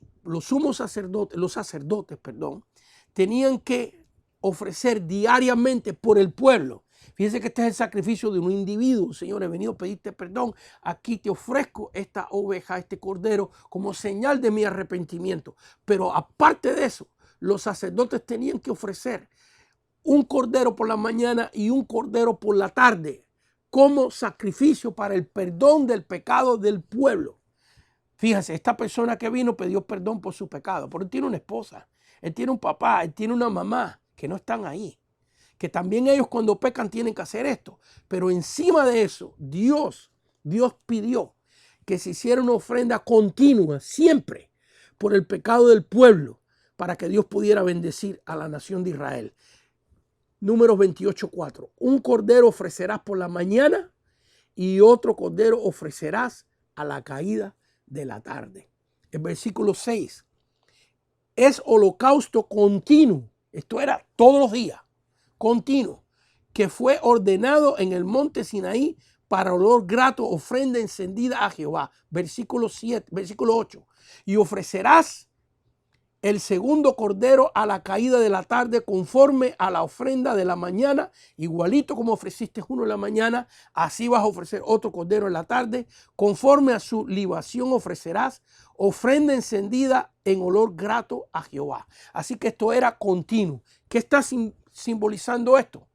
sacerdotes, tenían que ofrecer diariamente por el pueblo. Fíjense que este es el sacrificio de un individuo. Señor, he venido a pedirte perdón. Aquí te ofrezco esta oveja, este cordero, como señal de mi arrepentimiento. Pero aparte de eso, los sacerdotes tenían que ofrecer un cordero por la mañana y un cordero por la tarde, como sacrificio para el perdón del pecado del pueblo. Fíjense, esta persona que vino pidió perdón por su pecado, pero él tiene una esposa, él tiene un papá, él tiene una mamá que no están ahí. Que también ellos cuando pecan tienen que hacer esto. Pero encima de eso, Dios pidió que se hiciera una ofrenda continua, siempre, por el pecado del pueblo, para que Dios pudiera bendecir a la nación de Israel. Números 28:4. Un cordero ofrecerás por la mañana y otro cordero ofrecerás a la caída de la tarde. El versículo 6. Es holocausto continuo. Esto era todos los días, continuo, que fue ordenado en el monte Sinaí para olor grato, ofrenda encendida a Jehová. Versículo 8. Y ofrecerás el segundo cordero a la caída de la tarde conforme a la ofrenda de la mañana, igualito como ofreciste uno en la mañana, así vas a ofrecer otro cordero en la tarde, conforme a su libación ofrecerás ofrenda encendida en olor grato a Jehová. Así que esto era continuo. ¿Qué está simbolizando esto?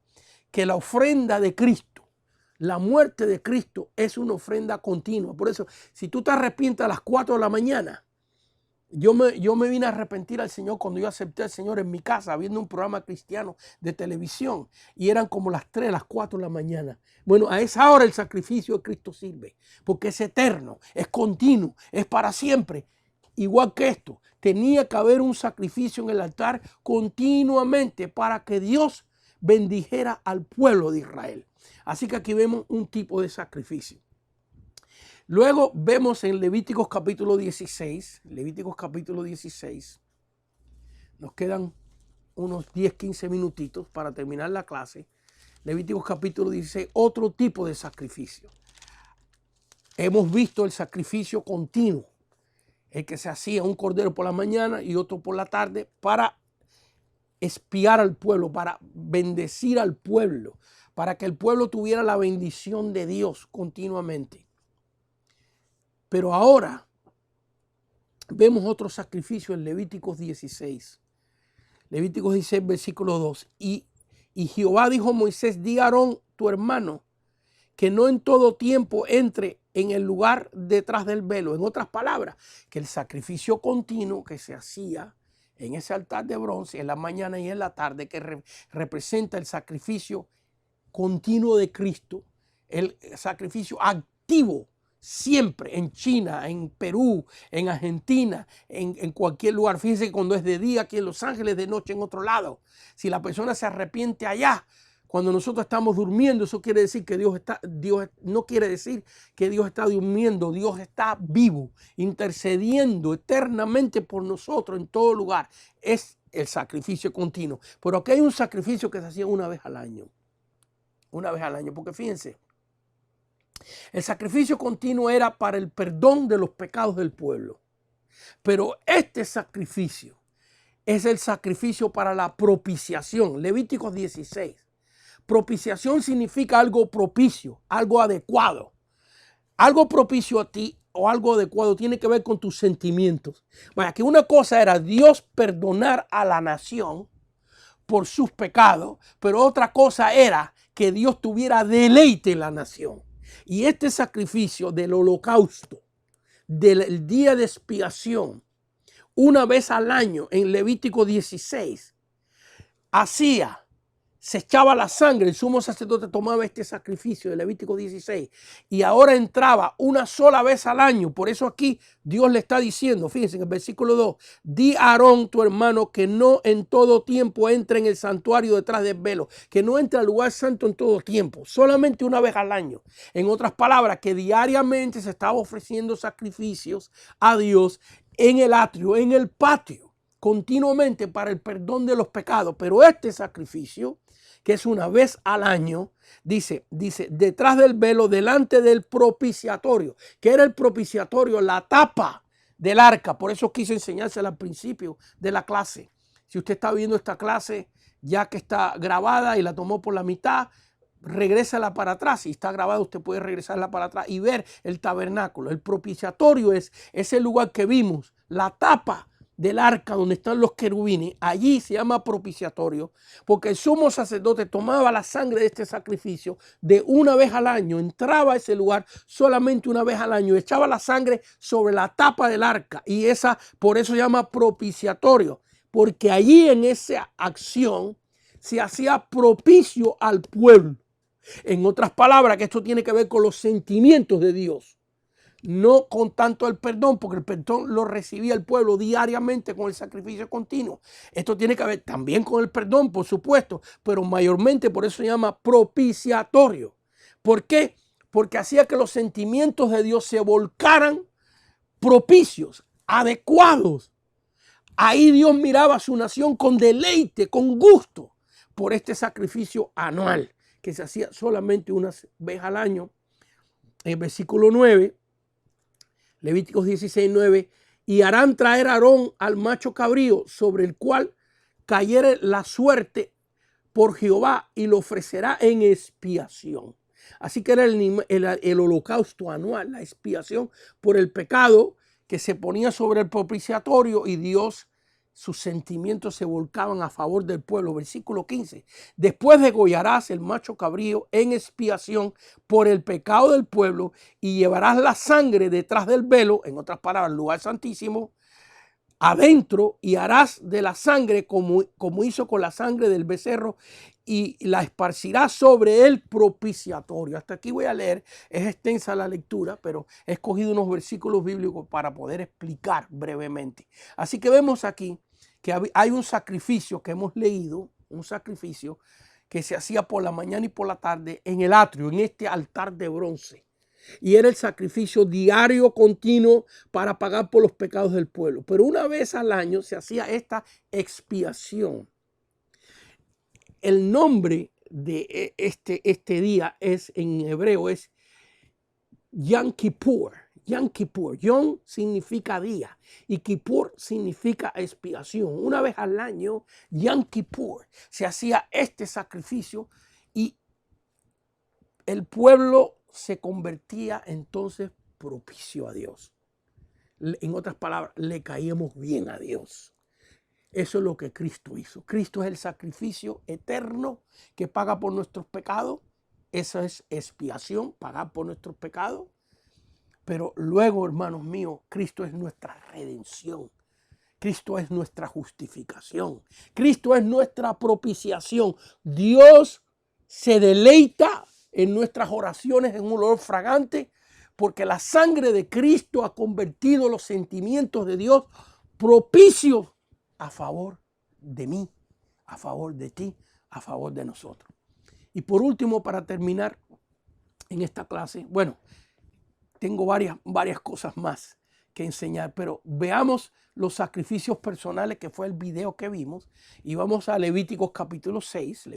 Que la ofrenda de Cristo, la muerte de Cristo es una ofrenda continua. Por eso, si tú te arrepientes a las 4 de la mañana, yo me vine a arrepentir al Señor cuando yo acepté al Señor en mi casa, viendo un programa cristiano de televisión, y eran como las 3, las 4 de la mañana. Bueno, a esa hora el sacrificio de Cristo sirve, porque es eterno, es continuo, es para siempre. Igual que esto, tenía que haber un sacrificio en el altar continuamente para que Dios bendijera al pueblo de Israel. Así que aquí vemos un tipo de sacrificio. Luego vemos en Levíticos capítulo 16, nos quedan unos 10-15 minutitos para terminar la clase. Levíticos capítulo 16, otro tipo de sacrificio. Hemos visto el sacrificio continuo. el que se hacía un cordero por la mañana y otro por la tarde para espiar al pueblo, para bendecir al pueblo, para que el pueblo tuviera la bendición de Dios continuamente. Pero ahora vemos otro sacrificio en Levíticos 16. Levíticos 16, versículo 2. Y Jehová dijo a Moisés, di a Aarón, tu hermano, que no en todo tiempo entre en el lugar detrás del velo. En otras palabras, que el sacrificio continuo que se hacía en ese altar de bronce en la mañana y en la tarde, que representa el sacrificio continuo de Cristo, el sacrificio activo siempre en China, en Perú, en Argentina, en cualquier lugar. Fíjense que cuando es de día aquí en Los Ángeles, de noche en otro lado. Si la persona se arrepiente allá, cuando nosotros estamos durmiendo, eso quiere decir que Dios no quiere decir que Dios está durmiendo, Dios está vivo, intercediendo eternamente por nosotros en todo lugar. Es el sacrificio continuo. Pero aquí hay un sacrificio que se hacía una vez al año. Una vez al año, porque fíjense, el sacrificio continuo era para el perdón de los pecados del pueblo. Pero este sacrificio es el sacrificio para la propiciación. Levíticos 16. Propiciación significa algo propicio, algo adecuado. Algo propicio a ti o algo adecuado tiene que ver con tus sentimientos. Vaya, que una cosa era Dios perdonar a la nación por sus pecados, pero otra cosa era que Dios tuviera deleite en la nación. Y este sacrificio del holocausto, del día de expiación, una vez al año en Levítico 16, se echaba la sangre, el sumo sacerdote tomaba este sacrificio de Levítico 16 y ahora entraba una sola vez al año. Por eso aquí Dios le está diciendo, fíjense en el versículo 2, di a Aarón tu hermano que no en todo tiempo entre en el santuario detrás del velo, que no entre al lugar santo en todo tiempo, solamente una vez al año. En otras palabras, que diariamente se estaba ofreciendo sacrificios a Dios en el atrio, en el patio, continuamente para el perdón de los pecados. Pero este sacrificio, que es una vez al año, dice, detrás del velo, delante del propiciatorio. ¿Qué era el propiciatorio? La tapa del arca. Por eso quise enseñársela al principio de la clase. Si usted está viendo esta clase ya que está grabada y la tomó por la mitad, regrésala para atrás. Si está grabada, usted puede regresarla para atrás y ver el tabernáculo. El propiciatorio es ese lugar que vimos, la tapa del arca donde están los querubines. Allí se llama propiciatorio, porque el sumo sacerdote tomaba la sangre de este sacrificio de una vez al año, entraba a ese lugar solamente una vez al año, echaba la sangre sobre la tapa del arca, y por eso se llama propiciatorio, porque allí en esa acción se hacía propicio al pueblo. En otras palabras, que esto tiene que ver con los sentimientos de Dios. No con tanto el perdón, porque el perdón lo recibía el pueblo diariamente con el sacrificio continuo. Esto tiene que ver también con el perdón, por supuesto, pero mayormente por eso se llama propiciatorio. ¿Por qué? Porque hacía que los sentimientos de Dios se volcaran propicios, adecuados. Ahí Dios miraba a su nación con deleite, con gusto, por este sacrificio anual que se hacía solamente una vez al año. En el versículo 9, Levíticos 16, 9, y harán traer a Aarón al macho cabrío sobre el cual cayere la suerte por Jehová y lo ofrecerá en expiación. Así que era el holocausto anual, la expiación por el pecado que se ponía sobre el propiciatorio, y Dios, sus sentimientos se volcaban a favor del pueblo. Versículo 15. Después degollarás el macho cabrío en expiación por el pecado del pueblo y llevarás la sangre detrás del velo, en otras palabras, el lugar santísimo, adentro, y harás de la sangre como hizo con la sangre del becerro y la esparcirás sobre el propiciatorio. Hasta aquí voy a leer, es extensa la lectura, pero he escogido unos versículos bíblicos para poder explicar brevemente. Así que vemos aquí que hay un sacrificio que hemos leído, un sacrificio que se hacía por la mañana y por la tarde en el atrio, en este altar de bronce. Y era el sacrificio diario continuo para pagar por los pecados del pueblo. Pero una vez al año se hacía esta expiación. El nombre de este día en hebreo es Yom Kippur. Yom Kippur. Yom significa día y Kippur significa expiación. Una vez al año, Yom Kippur, se hacía este sacrificio y el pueblo se convertía entonces propicio a Dios. En otras palabras, le caíamos bien a Dios. Eso es lo que Cristo hizo. Cristo es el sacrificio eterno que paga por nuestros pecados. Esa es expiación, pagar por nuestros pecados. Pero luego, hermanos míos, Cristo es nuestra redención. Cristo es nuestra justificación. Cristo es nuestra propiciación. Dios se deleita en nuestras oraciones en un olor fragante porque la sangre de Cristo ha convertido los sentimientos de Dios propicios a favor de mí, a favor de ti, a favor de nosotros. Y por último, para terminar en esta clase, bueno, tengo varias cosas más que enseñar, pero veamos los sacrificios personales, que fue el video que vimos, y vamos a Levíticos capítulo 6,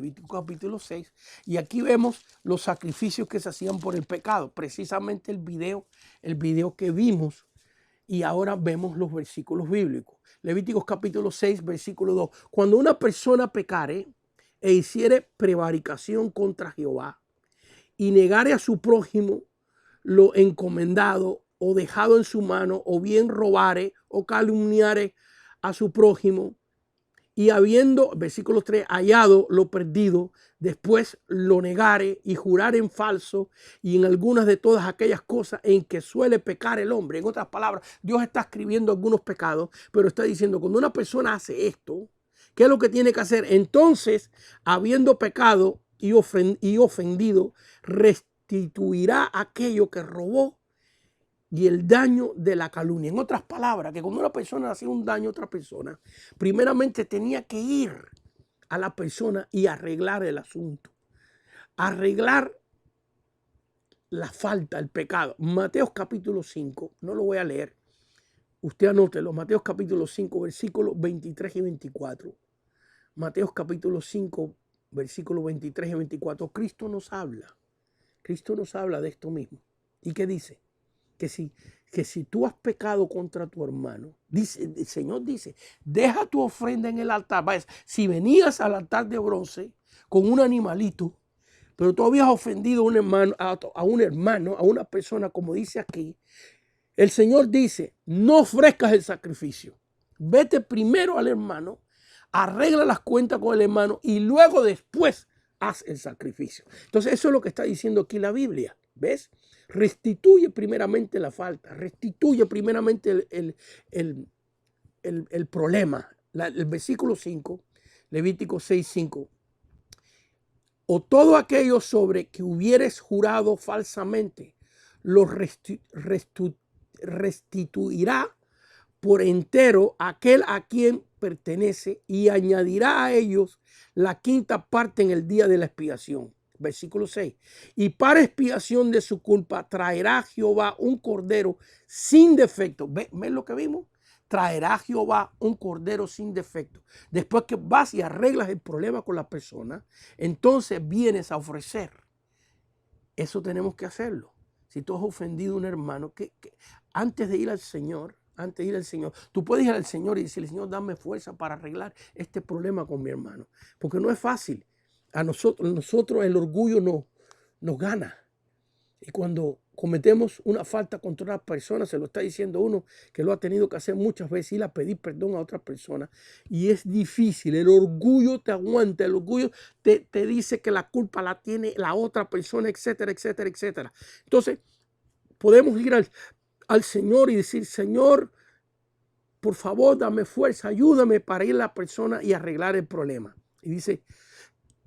y aquí vemos los sacrificios que se hacían por el pecado, precisamente el video que vimos, y ahora vemos los versículos bíblicos. Levíticos capítulo 6, versículo 2. Cuando una persona pecare e hiciere prevaricación contra Jehová y negare a su prójimo lo encomendado o dejado en su mano, o bien robare o calumniare a su prójimo, y habiendo, versículo 3, hallado lo perdido, después lo negare y jurar en falso y en algunas de todas aquellas cosas en que suele pecar el hombre. En otras palabras, Dios está escribiendo algunos pecados, pero está diciendo, cuando una persona hace esto, ¿qué es lo que tiene que hacer? Entonces, habiendo pecado y ofendido, restituirá aquello que robó y el daño de la calumnia. En otras palabras, que cuando una persona hacía un daño a otra persona, primeramente tenía que ir a la persona y arreglar el asunto. Arreglar la falta, el pecado. Mateo capítulo 5, no lo voy a leer. Usted anótelo. Mateo capítulo 5, versículos 23 y 24. Mateo capítulo 5, versículos 23 y 24. Cristo nos habla de esto mismo. ¿Y qué dice? Que si tú has pecado contra tu hermano, el Señor dice, deja tu ofrenda en el altar. Vaya, si venías al altar de bronce con un animalito, pero tú habías ofendido a una persona, como dice aquí, el Señor dice, no ofrezcas el sacrificio. Vete primero al hermano, arregla las cuentas con el hermano y luego después haz el sacrificio. Entonces eso es lo que está diciendo aquí la Biblia. ¿Ves? Restituye primeramente la falta, restituye primeramente el problema. El versículo 5, Levítico 6, 5. O todo aquello sobre que hubieres jurado falsamente, lo restituirá por entero aquel a quien pertenece y añadirá a ellos la quinta parte en el día de la expiación. Versículo 6. Y para expiación de su culpa traerá Jehová un cordero sin defecto. ¿Ven lo que vimos? Traerá Jehová un cordero sin defecto. Después que vas y arreglas el problema con la persona, entonces vienes a ofrecer. Eso tenemos que hacerlo. Si tú has ofendido a un hermano, antes de ir al Señor, tú puedes ir al Señor y decirle, Señor, dame fuerza para arreglar este problema con mi hermano. Porque no es fácil. A nosotros el orgullo nos gana. Y cuando cometemos una falta contra una persona, se lo está diciendo uno que lo ha tenido que hacer muchas veces, ir a pedir perdón a otra persona. Y es difícil. El orgullo te aguanta. El orgullo te dice que la culpa la tiene la otra persona, etcétera, etcétera, etcétera. Entonces, podemos ir al Señor y decir, Señor, por favor, dame fuerza, ayúdame para ir a la persona y arreglar el problema. Y dice,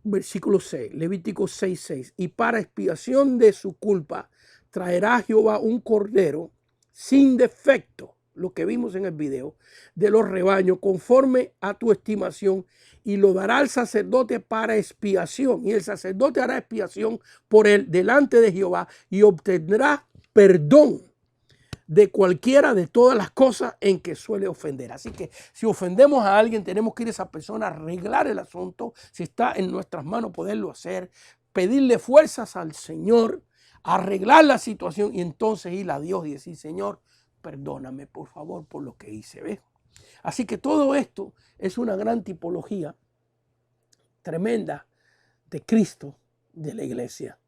versículo 6, Levítico 6, 6. Y para expiación de su culpa traerá Jehová un cordero sin defecto, lo que vimos en el video, de los rebaños, conforme a tu estimación, y lo dará al sacerdote para expiación. Y el sacerdote hará expiación por él delante de Jehová y obtendrá perdón de cualquiera de todas las cosas en que suele ofender. Así que si ofendemos a alguien, tenemos que ir a esa persona a arreglar el asunto. Si está en nuestras manos poderlo hacer, pedirle fuerzas al Señor, arreglar la situación y entonces ir a Dios y decir, Señor, perdóname por favor por lo que hice. ¿Ves? Así que todo esto es una gran tipología tremenda de Cristo, de la iglesia.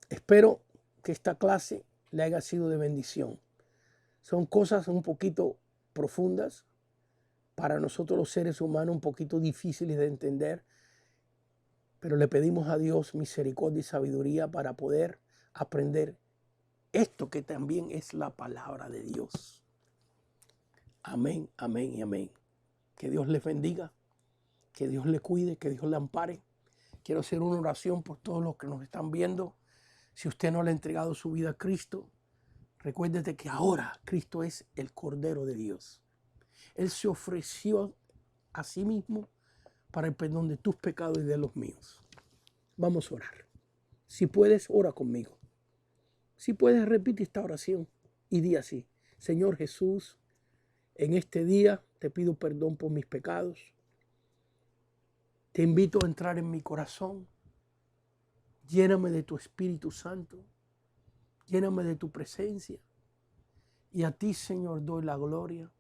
Espero que esta clase le haya sido de bendición. Son cosas un poquito profundas, para nosotros los seres humanos un poquito difíciles de entender, pero le pedimos a Dios misericordia y sabiduría para poder aprender esto que también es la palabra de Dios. Amén, amén y amén. Que Dios les bendiga, que Dios le cuide, que Dios le ampare. Quiero hacer una oración por todos los que nos están viendo. Si usted no le ha entregado su vida a Cristo, recuérdate que ahora Cristo es el Cordero de Dios. Él se ofreció a sí mismo para el perdón de tus pecados y de los míos. Vamos a orar. Si puedes, ora conmigo. Si puedes, repite esta oración y di así: Señor Jesús, en este día te pido perdón por mis pecados. Te invito a entrar en mi corazón. Lléname de tu Espíritu Santo. Lléname de tu presencia. Y a ti, Señor, doy la gloria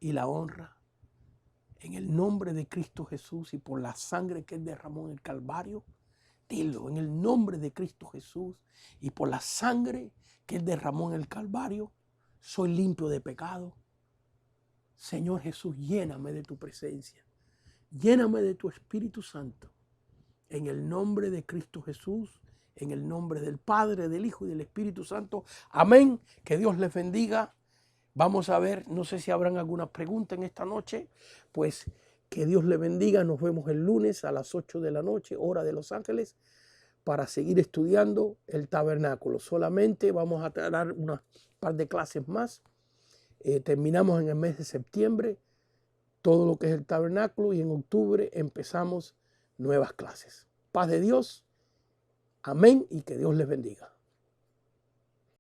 y la honra. En el nombre de Cristo Jesús y por la sangre que Él derramó en el Calvario. Dilo, en el nombre de Cristo Jesús y por la sangre que Él derramó en el Calvario, soy limpio de pecado. Señor Jesús, lléname de tu presencia. Lléname de tu Espíritu Santo. En el nombre de Cristo Jesús, en el nombre del Padre, del Hijo y del Espíritu Santo. Amén. Que Dios les bendiga. Vamos a ver, no sé si habrán alguna pregunta en esta noche. Pues que Dios les bendiga. Nos vemos el lunes a las 8 de la noche, hora de Los Ángeles, para seguir estudiando el tabernáculo. Solamente vamos a dar una par de clases más. Terminamos en el mes de septiembre todo lo que es el tabernáculo y en octubre empezamos nuevas clases. Paz de Dios. Amén y que Dios les bendiga.